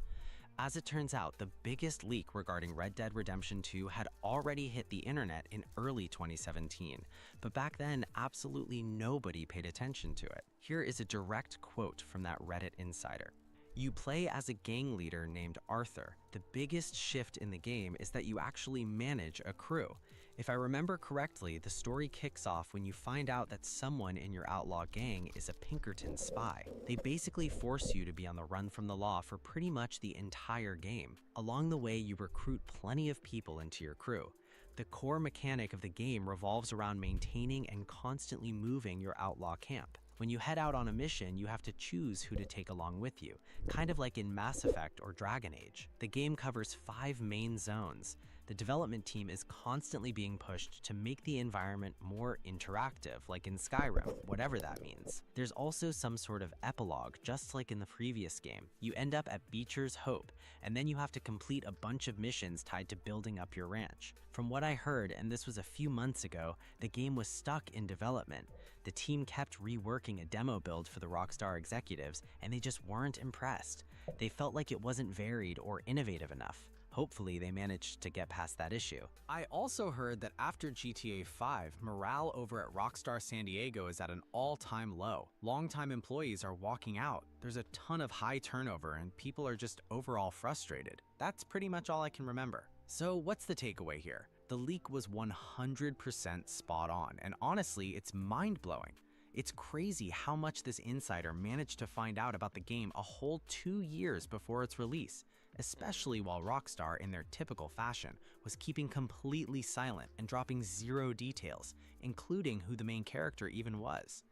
As it turns out, the biggest leak regarding Red Dead Redemption 2 had already hit the internet in early 2017, but back then, absolutely nobody paid attention to it. Here is a direct quote from that Reddit insider. "You play as a gang leader named Arthur. The biggest shift in the game is that you actually manage a crew. If I remember correctly, the story kicks off when you find out that someone in your outlaw gang is a Pinkerton spy. They basically force you to be on the run from the law for pretty much the entire game. Along the way, you recruit plenty of people into your crew. The core mechanic of the game revolves around maintaining and constantly moving your outlaw camp. When you head out on a mission, you have to choose who to take along with you, kind of like in Mass Effect or Dragon Age. The game covers 5 main zones. The development team is constantly being pushed to make the environment more interactive, like in Skyrim, whatever that means. There's also some sort of epilogue, just like in the previous game. You end up at Beecher's Hope, and then you have to complete a bunch of missions tied to building up your ranch. From what I heard, and this was a few months ago, the game was stuck in development. The team kept reworking a demo build for the Rockstar executives, and they just weren't impressed. They felt like it wasn't varied or innovative enough. Hopefully, they managed to get past that issue. I also heard that after GTA 5, morale over at Rockstar San Diego is at an all-time low. Longtime employees are walking out. There's a ton of high turnover, and people are just overall frustrated. That's pretty much all I can remember. So what's the takeaway here? The leak was 100% spot on, and honestly, it's mind-blowing. It's crazy how much this insider managed to find out about the game a whole 2 years before its release, especially while Rockstar, in their typical fashion, was keeping completely silent and dropping 0 details, including who the main character even was.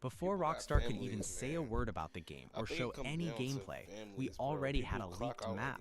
Before Rockstar could even say a word about the game or show any gameplay, we already had a leaked map,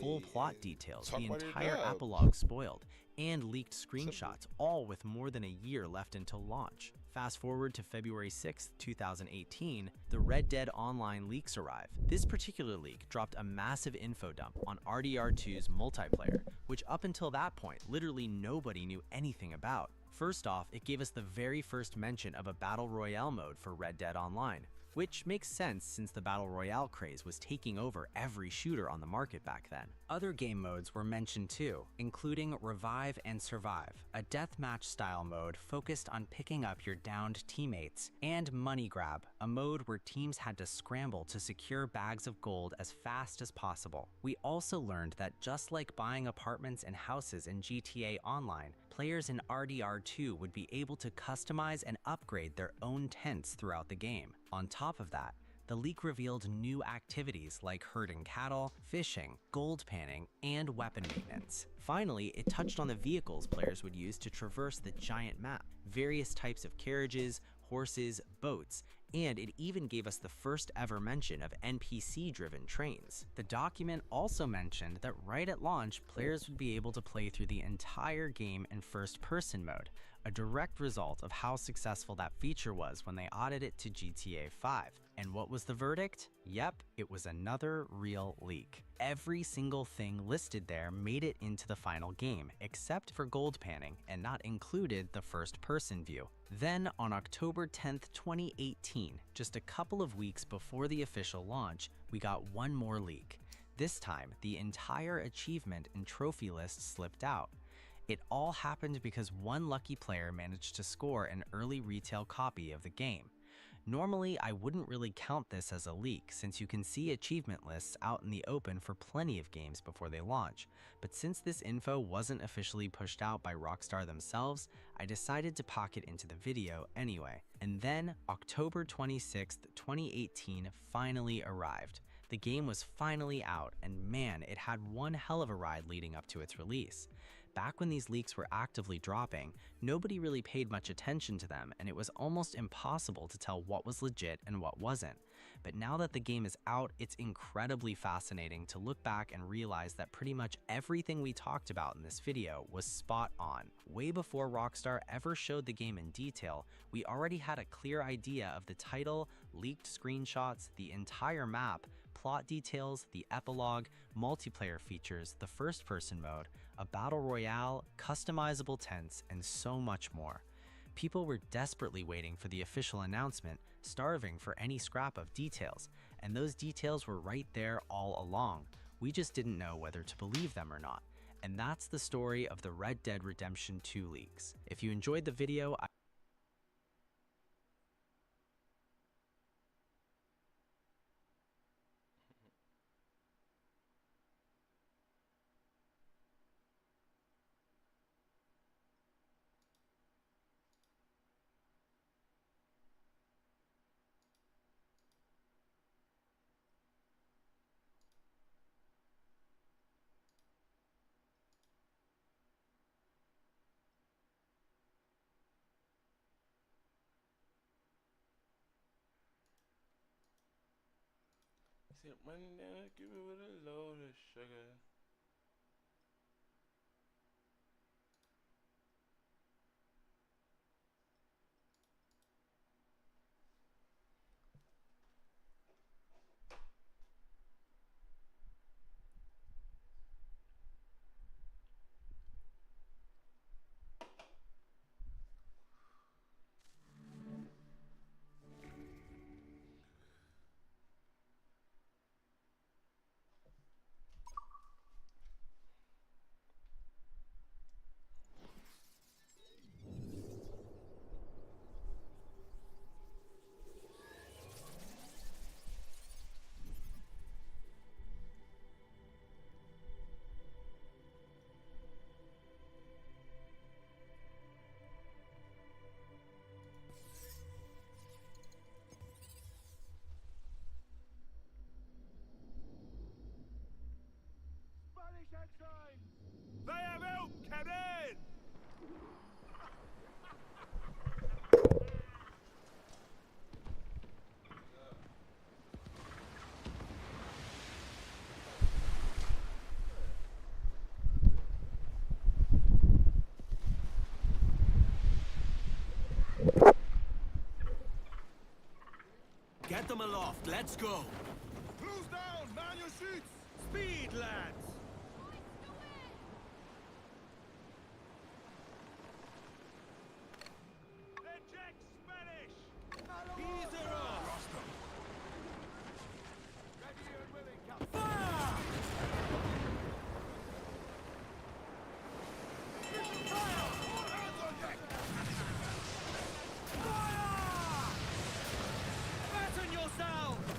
full plot details, the entire epilogue spoiled, and leaked screenshots, all with more than a year left until launch. Fast forward to February 6, 2018, the Red Dead Online leaks arrive. This particular leak dropped a massive info dump on RDR2's multiplayer, which up until that point, literally nobody knew anything about. First off, it gave us the very first mention of a Battle Royale mode for Red Dead Online, which makes sense since the Battle Royale craze was taking over every shooter on the market back then. Other game modes were mentioned too, including Revive and Survive, a deathmatch style mode focused on picking up your downed teammates, and Money Grab, a mode where teams had to scramble to secure bags of gold as fast as possible. We also learned that just like buying apartments and houses in GTA Online, players in RDR2 would be able to customize and upgrade their own tents throughout the game. On top of that, the leak revealed new activities like herding cattle, fishing, gold panning, and weapon maintenance. Finally, it touched on the vehicles players would use to traverse the giant map. Various types of carriages, horses, boats, and it even gave us the first ever mention of NPC-driven trains. The document also mentioned that right at launch, players would be able to play through the entire game in first-person mode, a direct result of how successful that feature was when they added it to GTA 5. And what was the verdict? Yep, it was another real leak. Every single thing listed there made it into the final game, except for gold panning, and not included the first-person view. Then, on October 10th, 2018, just a couple of weeks before the official launch, we got one more leak. This time, the entire achievement and trophy list slipped out. It all happened because one lucky player managed to score an early retail copy of the game. Normally, I wouldn't really count this as a leak since you can see achievement lists out in the open for plenty of games before they launch, but since this info wasn't officially pushed out by Rockstar themselves, I decided to pack it into the video anyway. And then, October 26th, 2018 finally arrived. The game was finally out, and man, it had one hell of a ride leading up to its release. Back when these leaks were actively dropping, nobody really paid much attention to them, and it was almost impossible to tell what was legit and what wasn't. But now that the game is out, it's incredibly fascinating to look back and realize that pretty much everything we talked about in this video was spot on. Way before Rockstar ever showed the game in detail, we already had a clear idea of the title, leaked screenshots, the entire map, plot details, the epilogue, multiplayer features, the first-person mode, a battle royale, customizable tents, and so much more. People were desperately waiting for the official announcement, starving for any scrap of details, and those details were right there all along. We just didn't know whether to believe them or not. And that's the story of the Red Dead Redemption 2 leaks. If you enjoyed the video, Sit money down, give it with a load of sugar. They have help, Captain! Get them aloft, let's go! Close down, man your shoots! Speed, lads! They're Jack Spanish! Ease her off! Ready and willing, Captain! Fire! Fire! All hands on deck! Fire! Fasten yourselves!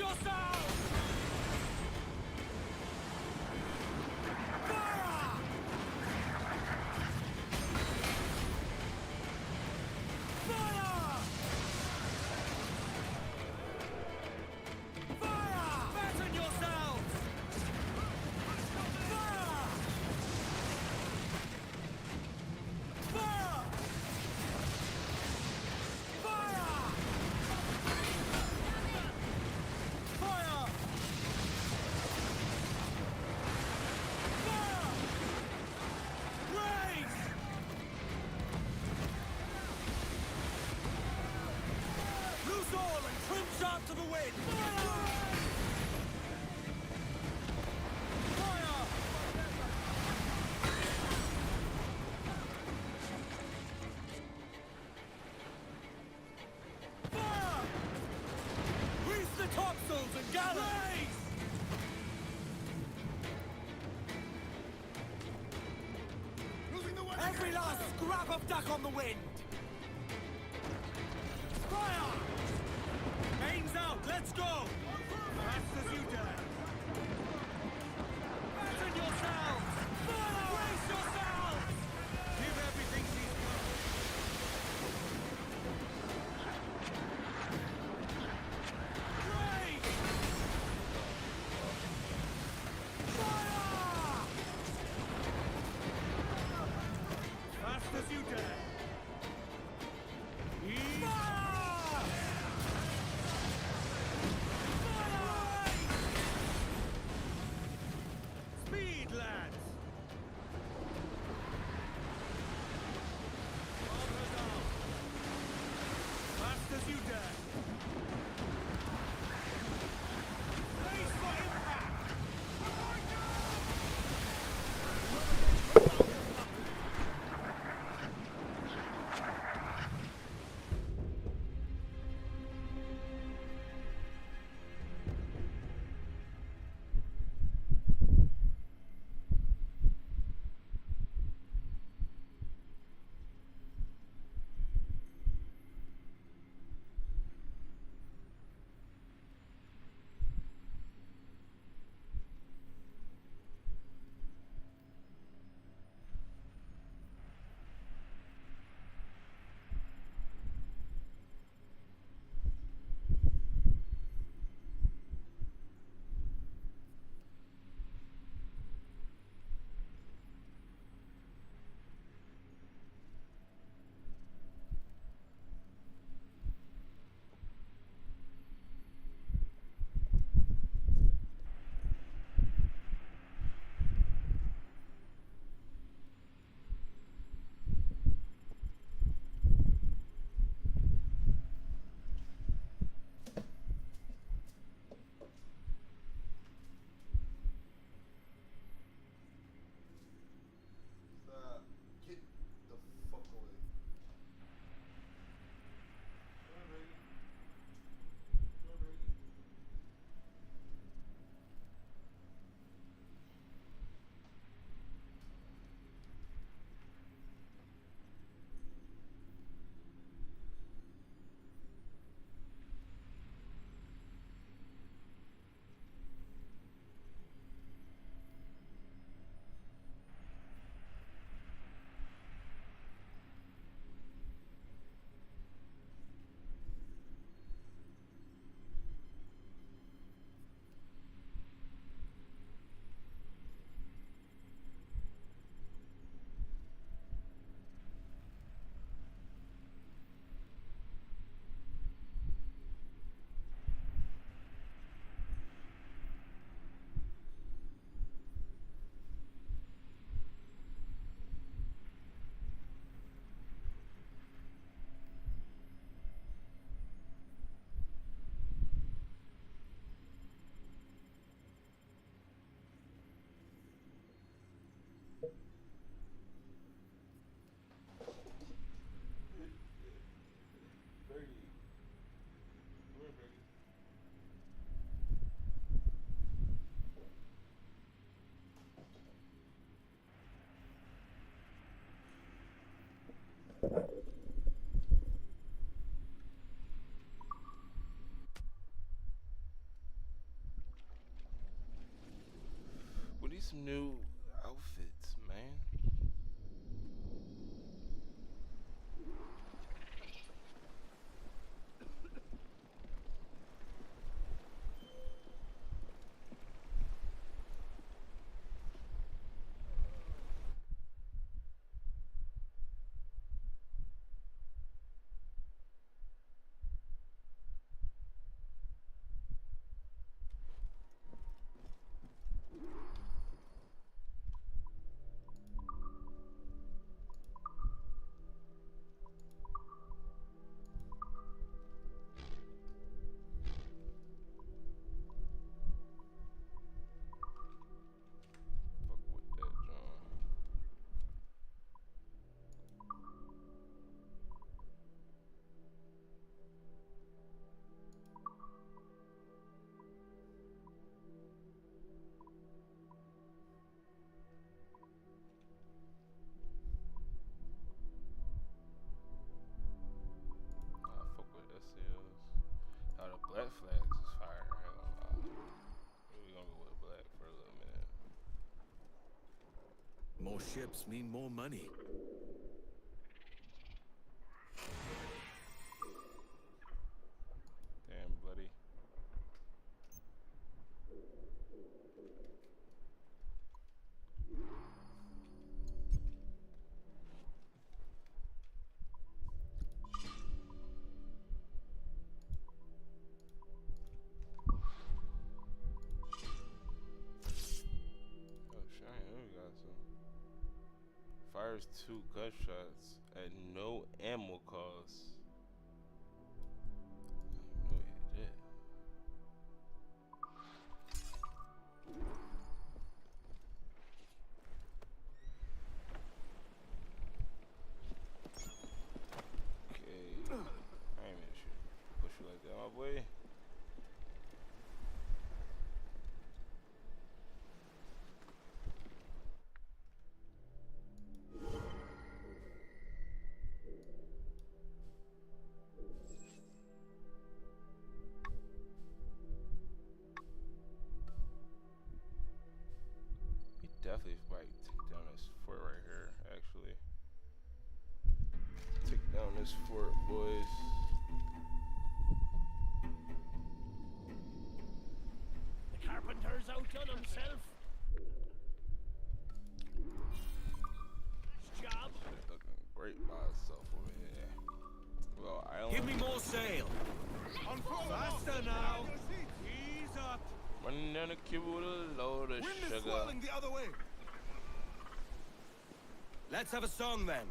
yourself! Fire! Fire! Fire! Fasten yourselves! Fire! Fire! Fire! Fire! Fire! Raise! Loose all and trim sharp to the wind! Fire! Fire! Fire! Reef the topsails and galleys! Every last scrap of duck on the wind! Fire! Mains out, let's go! Fast as you dare! Fasten yourselves! Fire! Brace yourselves! Give everything she's got! Brace! Fire! Fast as you dare! Fire! some new outfits, man. Black flags is fire, I ain't gonna lie. We gonna go with black for a little minute. More ships mean more money. Damn, buddy. Fires 2 gunshots at no ammo cost. I didn't know he did. Okay. I ain't even sure. Push you like that, my boy. Definitely might take down this fort right here, actually. Take down this fort, boys. The carpenter's outdone himself. Nice job. Shit looking great by itself over here. Well, island. Give me more sail. Faster now. Ease up. Running down the cube with a load of Wind sugar. is swirling the other way. Let's have a song then.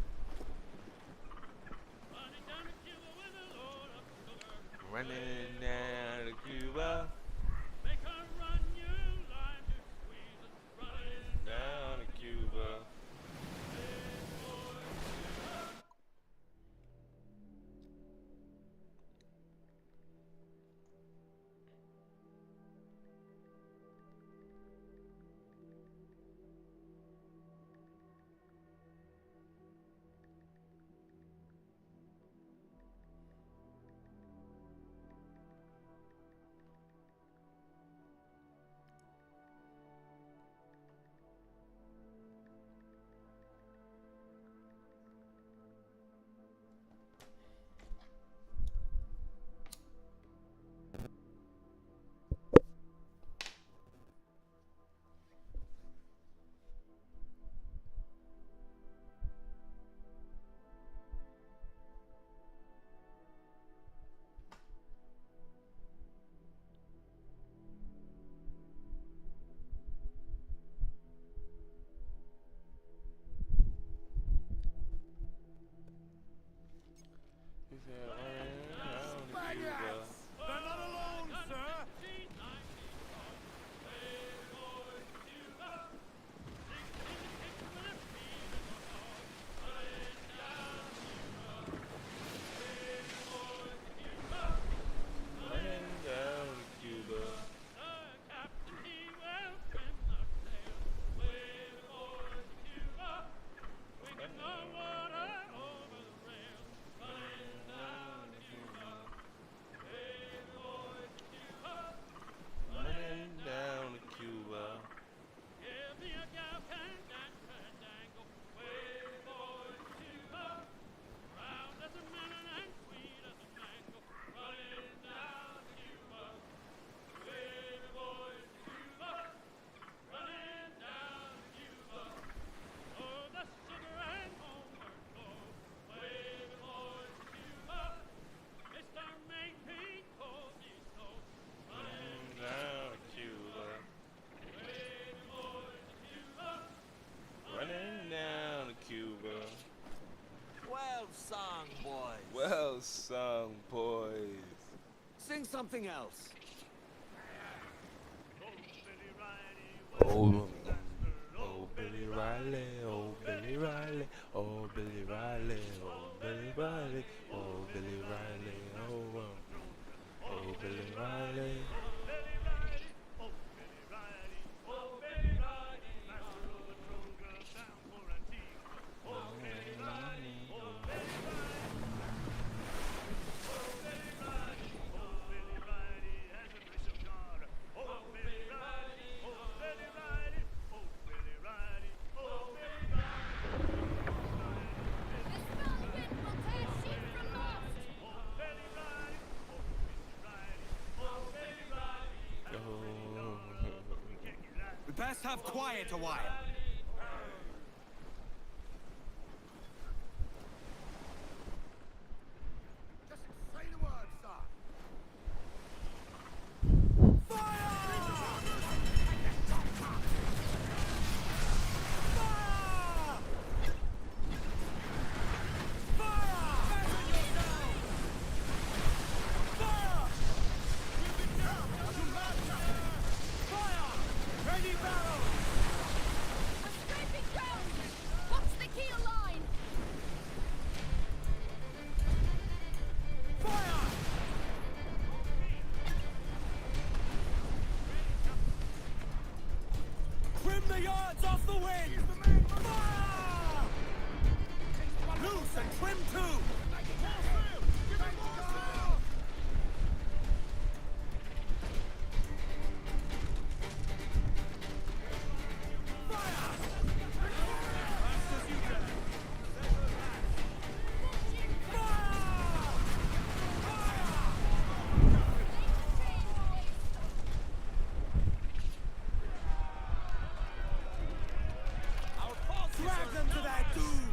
Running down to Cuba. Make her run, you lime to squeeze it. Running Down to Cuba. Trying something else. Oh, oh, Billy Riley, oh, Billy Riley, oh, Billy Riley, oh, Billy Riley, oh, Billy Riley, oh, oh, Billy Riley. We best have quiet a while. Just say the word, sir. Ready, barrel! We're scraping ground! What's the keel line? Fire! Trim the yards off the wind! Fire! Loose and trim too! Drag them to their doom!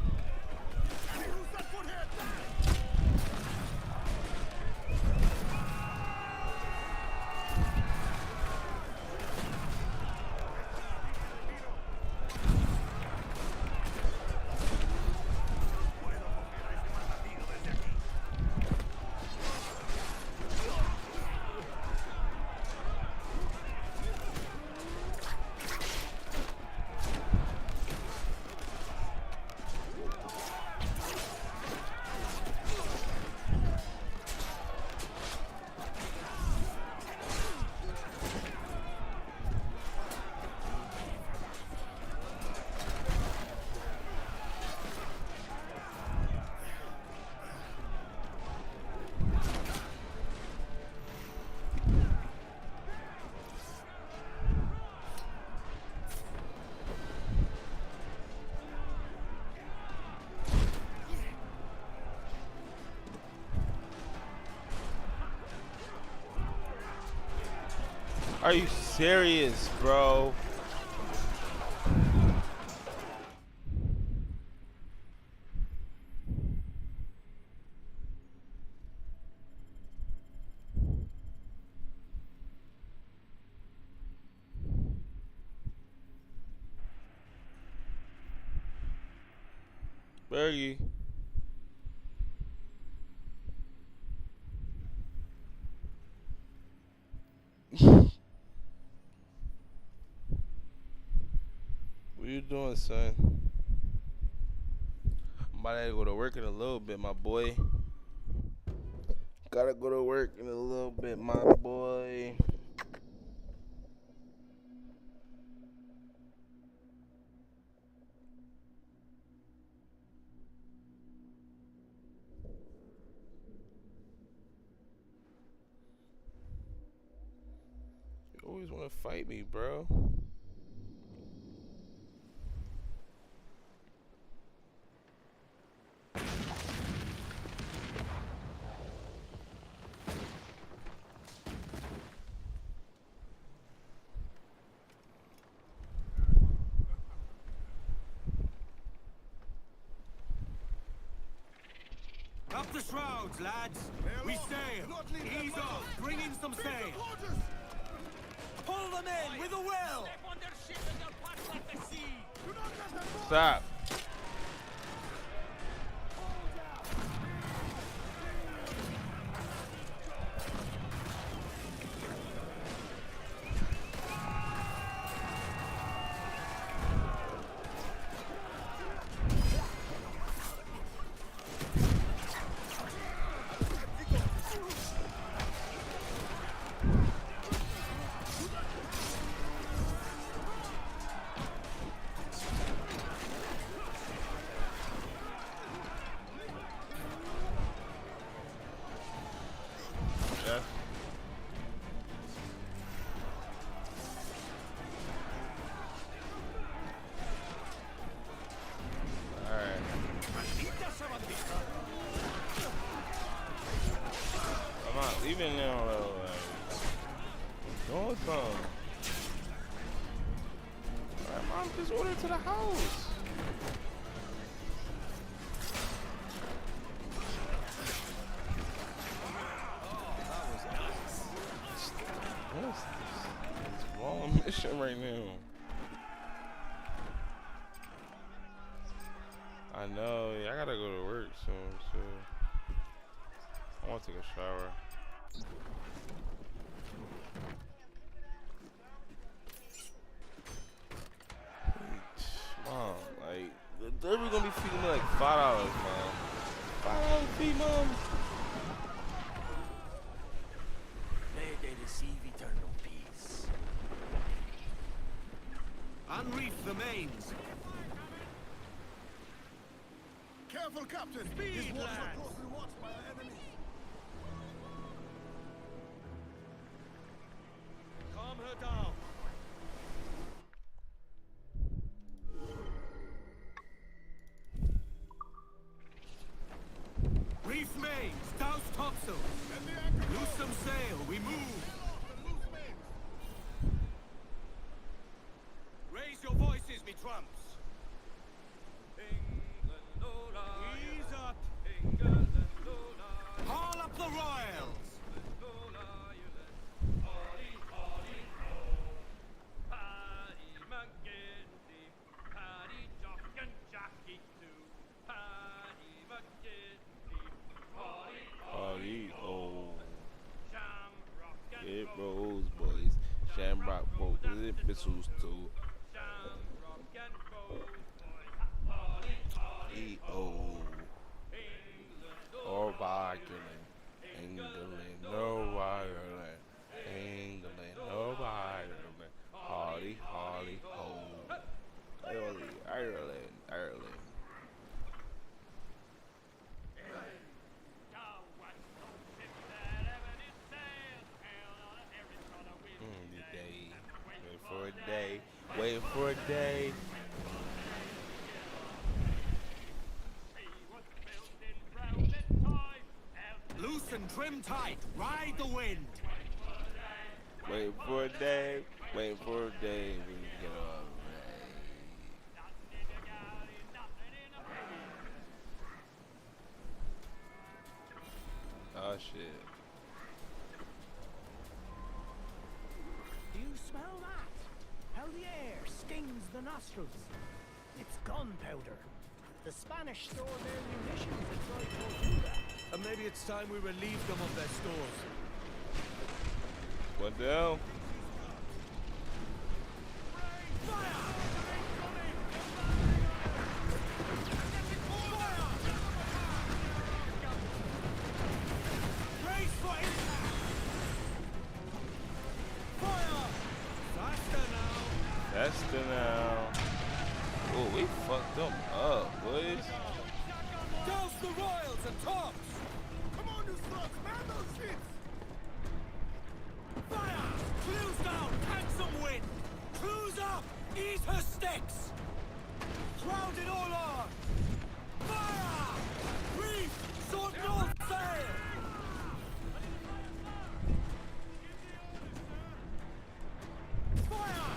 Are you serious, bro? Bergie. What you doing, son? I'm about to go to work in a little bit, my boy. Gotta go to work in a little bit, my boy. You always want to fight me, bro. Up the shrouds, lads! We sail! Ease off! Bring in some sail! Pull them in with a will! Stop. Doing something. Alright, mom, just order to the house. What's this wrong mission right now? I know, yeah, I gotta go to work soon, so I want to take a shower. Mom, like, the delivery gonna be feeding me like $5, mom. $5 fee, mom. May they receive eternal peace. Unreef the mains. Careful, Captain. Speed, lads. Closely watched by our enemies. Calm her down. Reef mains, douse topsail. Loose some sail, we move. Raise your voices, me trumps. Ease up. Haul up the royals. Party, oh. It rolls, boys. Shamrock boat, missiles too. E-O. Or Ireland. England, no Ireland. England, no Ireland. Hardy, hardy, ho. Ireland, Ireland, Ireland. Waiting for a day. Loose and trim tight, ride the wind. Waiting for a day. Waiting for a day. We can get off. Oh shit. Do you smell that? How the air stings the nostrils. It's gunpowder. The Spanish store their munitions inside Tortuga. And maybe it's time we relieve them of their stores. What the hell? Faster now. Oh, we fucked them up, boys. Douse the royals and tops! Come on, you slugs. Man those ships. Fire! Clues down! Catch some wind! Clues up! Ease her sticks! Crowd it all on! Fire! Reef! Sword north sail! Fire!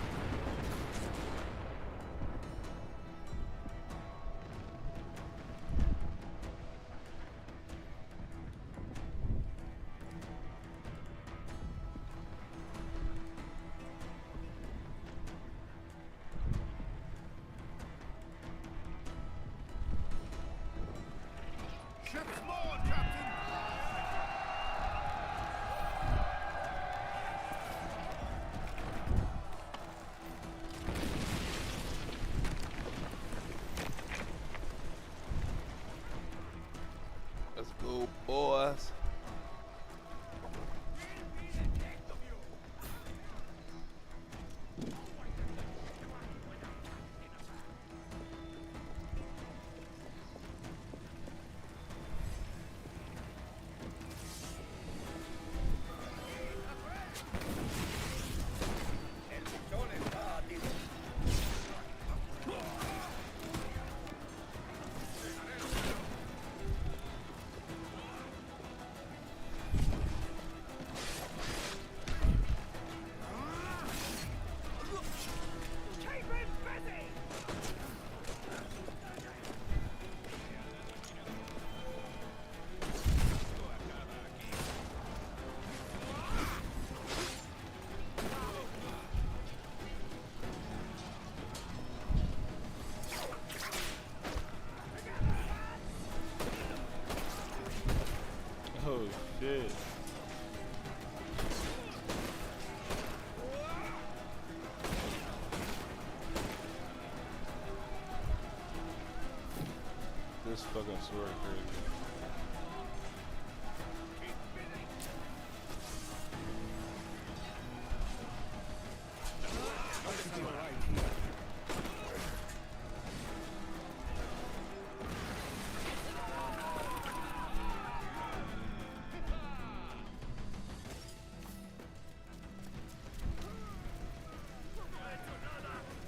This fucking sword crazy.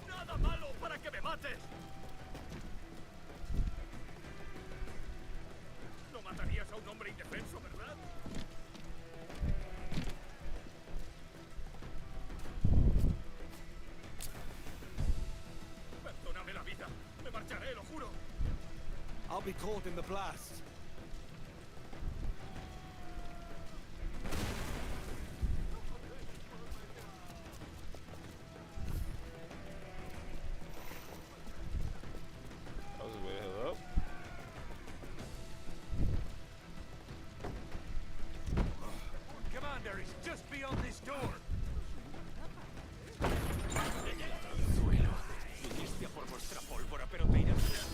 ¡Nada malo para que me mates! No matarías a un hombre indefenso, ¿verdad? Perdóname la vida. Me marcharé, lo juro. I'll be caught in the blast. That was a way to heal up. Commander is just beyond this door. Viniste a por vuestra pólvora, pero te irás.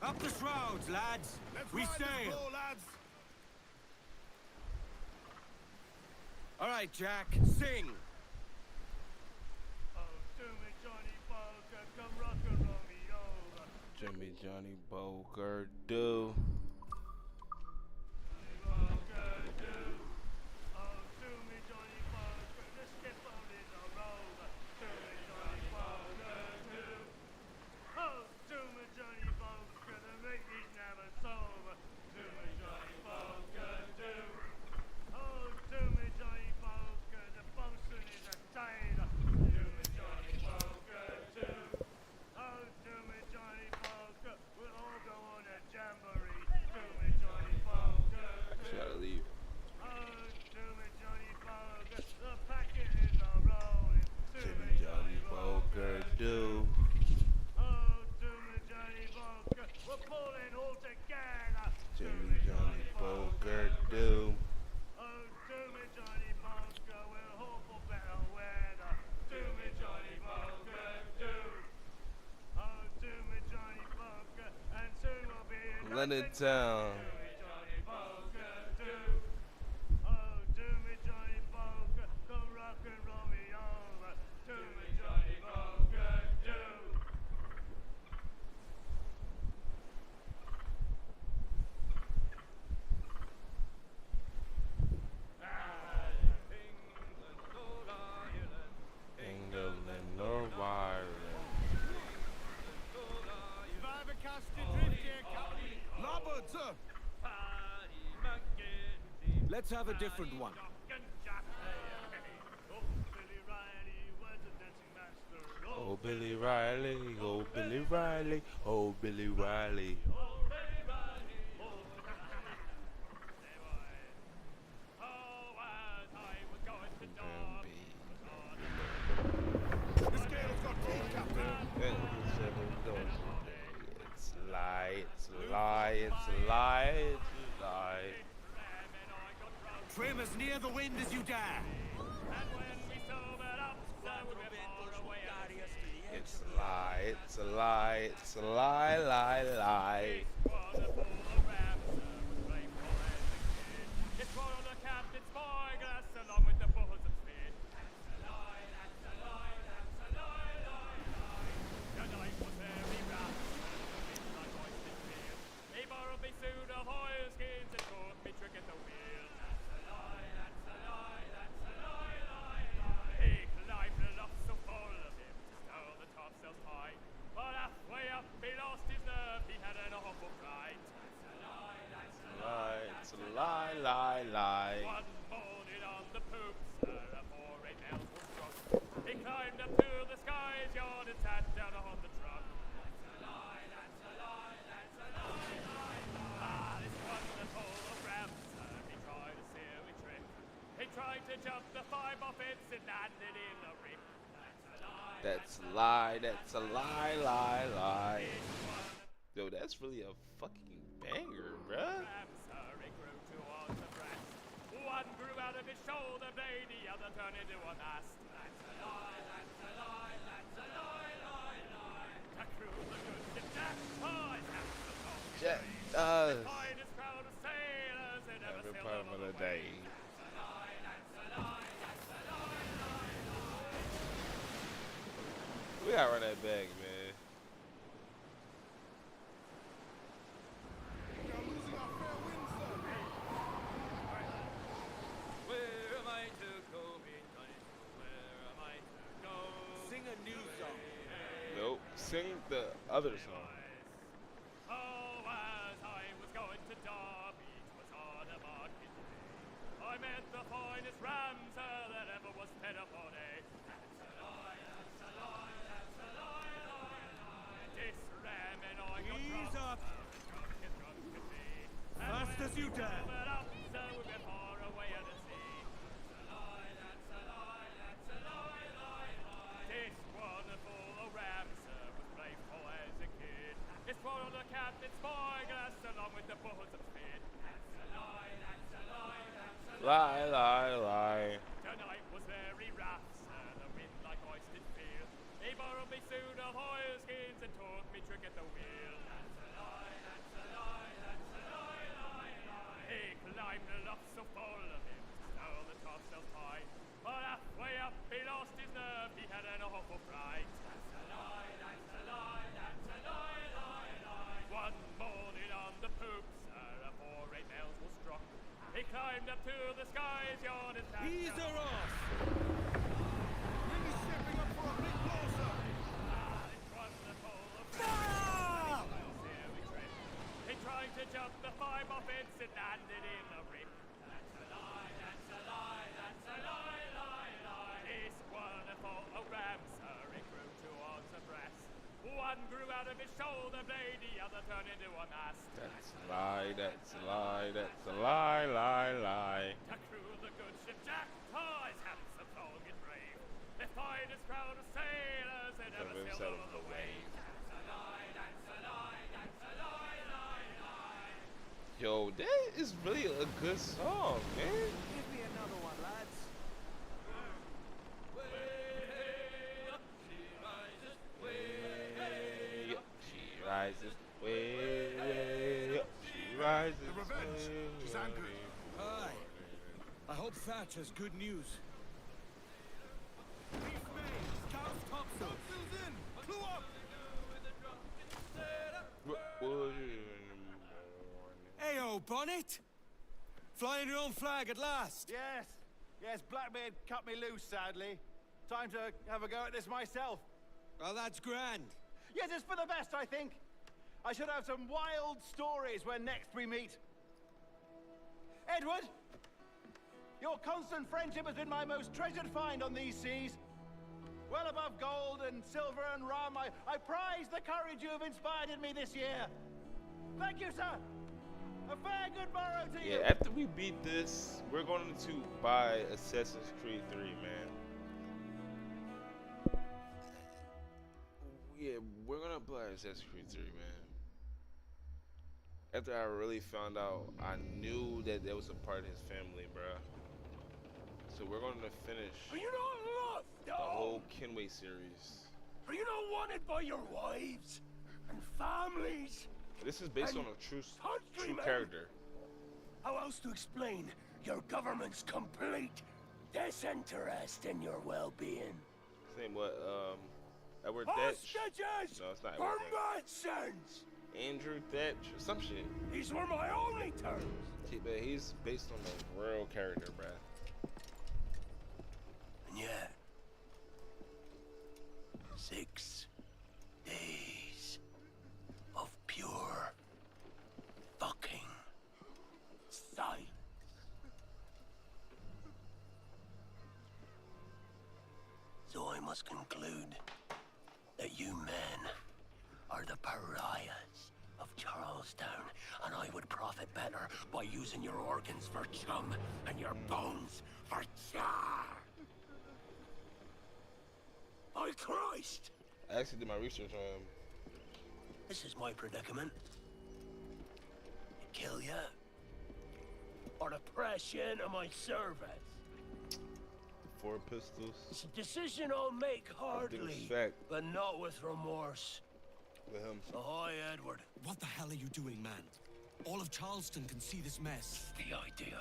Up the shrouds, lads. We sail. lads. All right, Jack, sing. Oh, do me, Johnny Boker, come rock and roll me over. Jimmy Johnny Boker do. Boker, do. Oh, do me, Johnny Boker, the skip on is a rover. Do me, Johnny Boker, do. Oh, do me, Johnny Boker, the meat is never sober. Do me, Johnny Boker, do. Oh, do me, Johnny Boker, the bosun is a tailor. Do me, Johnny Boker, do. Oh, do me, Johnny Boker, we'll all go on a jamboree. Do me, Johnny Boker, do. Gotta leave. Oh, do me, Johnny Boker, the packet is a rolling. Do me, Johnny Boker do. Oh, do me, Johnny Boker, we're pulling all together. Jimmy Johnny Boker do. Oh, do me, Johnny Boker, we'll hope for better weather. Do me, Johnny Boker, do. Oh, do me, Johnny Boker, and soon we'll be in London town. Do me, Johnny Boker, do. Oh, do me, Johnny Boker, come rock and roll me over. Do me, Johnny Boker, do. England or Ireland. If I ever cast adrift here, Captain. Larboard, sir. Let's have a different one. Oh, Billy Riley, oh, Billy Riley, oh, Billy Riley. It's a lie, it's a lie, it's a lie, it's a lie. Trim as near the wind as you dare. It's a lie, it's a lie, it's a lie, lie, lie. It's a lie, lie, lie. He climbed up to the skies, yawned and sat down on the truck. That's a lie, that's a lie, that's a lie, lie, lie. Ah, this wonderful ramp, he tried a silly trick. He tried to jump the 5 off it and landed in the rip. That's a lie, that's a lie, lie, lie. Yo, that's really a fucking banger, bruh. One grew out of his shoulder blade, the other turned into a mast. That's a lie, that's a lie, that's a lie, lie, lie. To crew the good ship Jack, Jack, the finest crowd of sailors that ever every sailed part over of the the day. That's a lie, that's a lie, that's a lie, lie, lie. We gotta run that back, man. Where am I to go, where am I to go? Sing a new song. Nope, sing the other song. Oh, as I was going to Derby, 'twas on a market day. I met the finest ramser that ever was fed upon a. That's a lie, that's a lie, that's a lie, lie, lie. This ram and I got Ease drunk, up. drunk as be. Fast as you dare. So we were far away at the sea. That's a lie, that's a lie, that's a lie, lie, lie. This wonderful ramser was playful as a kid. It's brought on the captain's spyglass along with the bosom spit. That's a lie, that's a lie, that's a Lie, lie, lie. Tonight was very rough, sir, the wind like ice did feel. He borrowed me suit of oilskins and taught me trick at the wheel. That's a lie, that's a lie, that's a lie, lie, lie. He climbed aloft so full of him, stole the topsails high. But halfway up he lost his nerve, he had an awful fright. That's a lie, that's a lie, that's a lie, lie, lie. One morning on the poop, sir, a 4 8 was struck. He climbed up to the skies, yawned and sat Ease down. her off. Really stepping up for a big blow, sir. Ah, it's wonderful. Fire! He tried to jump the 5 off it and landed in the rip. That's a lie, that's a lie, that's a lie, lie, lie. This wonderful ram, sir, it grew towards the breast. One grew out of his shoulder blade, the other turned into a mast. That's a lie, that's a lie, that's a lie, lie, lie. To crew the good ship Jack, his handsome, strong and brave. The finest crowd of sailors that ever sailed over the waves. That's a lie, that's a lie, that's a lie, lie, lie. Yo, that is really a good song, man. Give me another one, lads. Way up, she rises, way up, she rises. The Revenge. way She's anchored. up. Aye. I hope Thatch has good news. Heyo, Bonnet! Flying your own flag at last. Yes. Yes, Blackbeard cut me loose, sadly. Time to have a go at this myself. Well, that's grand. Yes, it's for the best, I think. I should have some wild stories when next we meet. Edward, Your constant friendship has been my most treasured find on these seas. Well above gold and silver and rum, I prize the courage you have inspired in me this year. Thank you, sir. A fair good morrow to you. Yeah, after we beat this, we're going to buy Assassin's Creed 3, man. Yeah, we're gonna play Assassin's Creed 3, man. After I really found out, I knew that there was a part of his family, bruh. So we're gonna finish Are you not loved, the whole Kenway series. Are you not wanted by your wives and families? This is based on a true character. How else to explain your government's complete disinterest in your well-being? His name what? Edward Thatch? Hostages! No, it's not For Edward Thatch. medicines! Andrew Thatch or some shit. These were my only terms. But he's based on a real character, bruh. And yet, 6 days of pure fucking silence. So I must conclude that you men are the pariahs of Charlestown, and I would profit better by using your organs for chum and your bones for char. By Christ! I actually did my research on him. This is my predicament. Kill ya, or to press you into my service. 4 pistols. It's a decision I'll make hardly, fact. but not with remorse. With him. Ahoy, Edward. What the hell are you doing, man? All of Charleston can see this mess. The idea.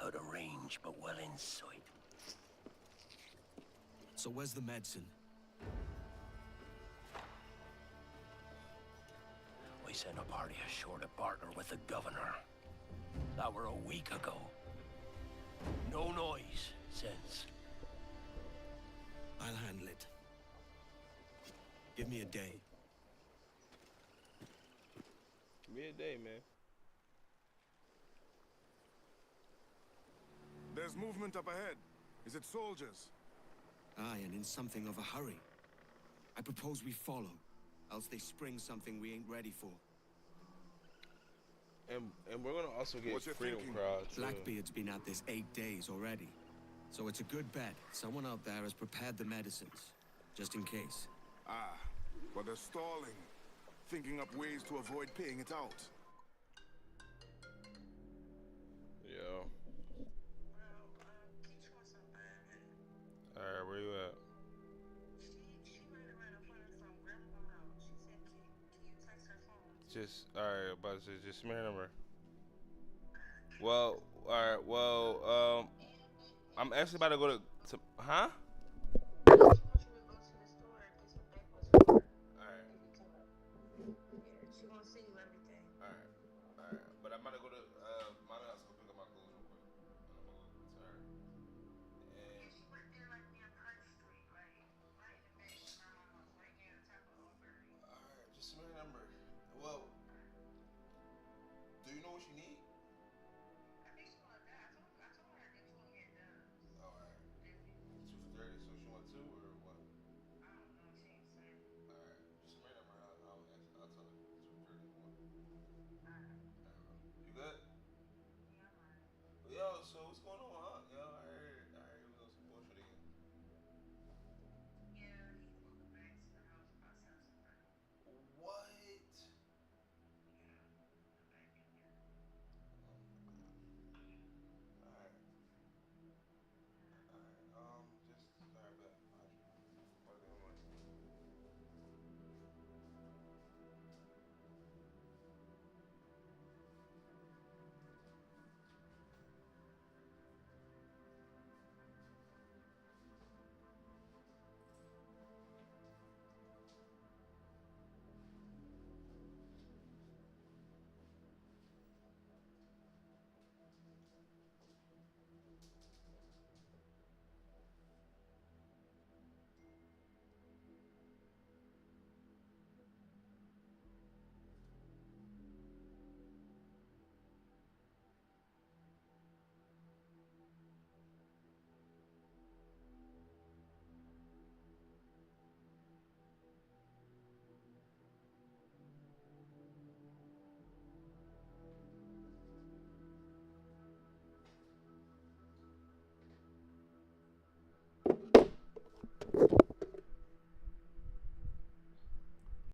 Out of range, but well in sight. So where's the medicine? We sent a party ashore to partner with the governor. That were a week ago. No noise since. I'll handle it. Give me a day. Give me a day, man. There's movement up ahead. Is it soldiers? Aye, and in something of a hurry. I propose we follow, else they spring something we ain't ready for. And we're gonna also get What's your Freedom thinking? Crowd too. Blackbeard's been at this 8 days already. So it's a good bet someone out there has prepared the medicines, just in case. Ah, but they're stalling. Thinking up ways to avoid paying it out. Yo. Alright, where you at? Just alright, but just send me her number. Well, alright, well, I'm actually about to go to huh?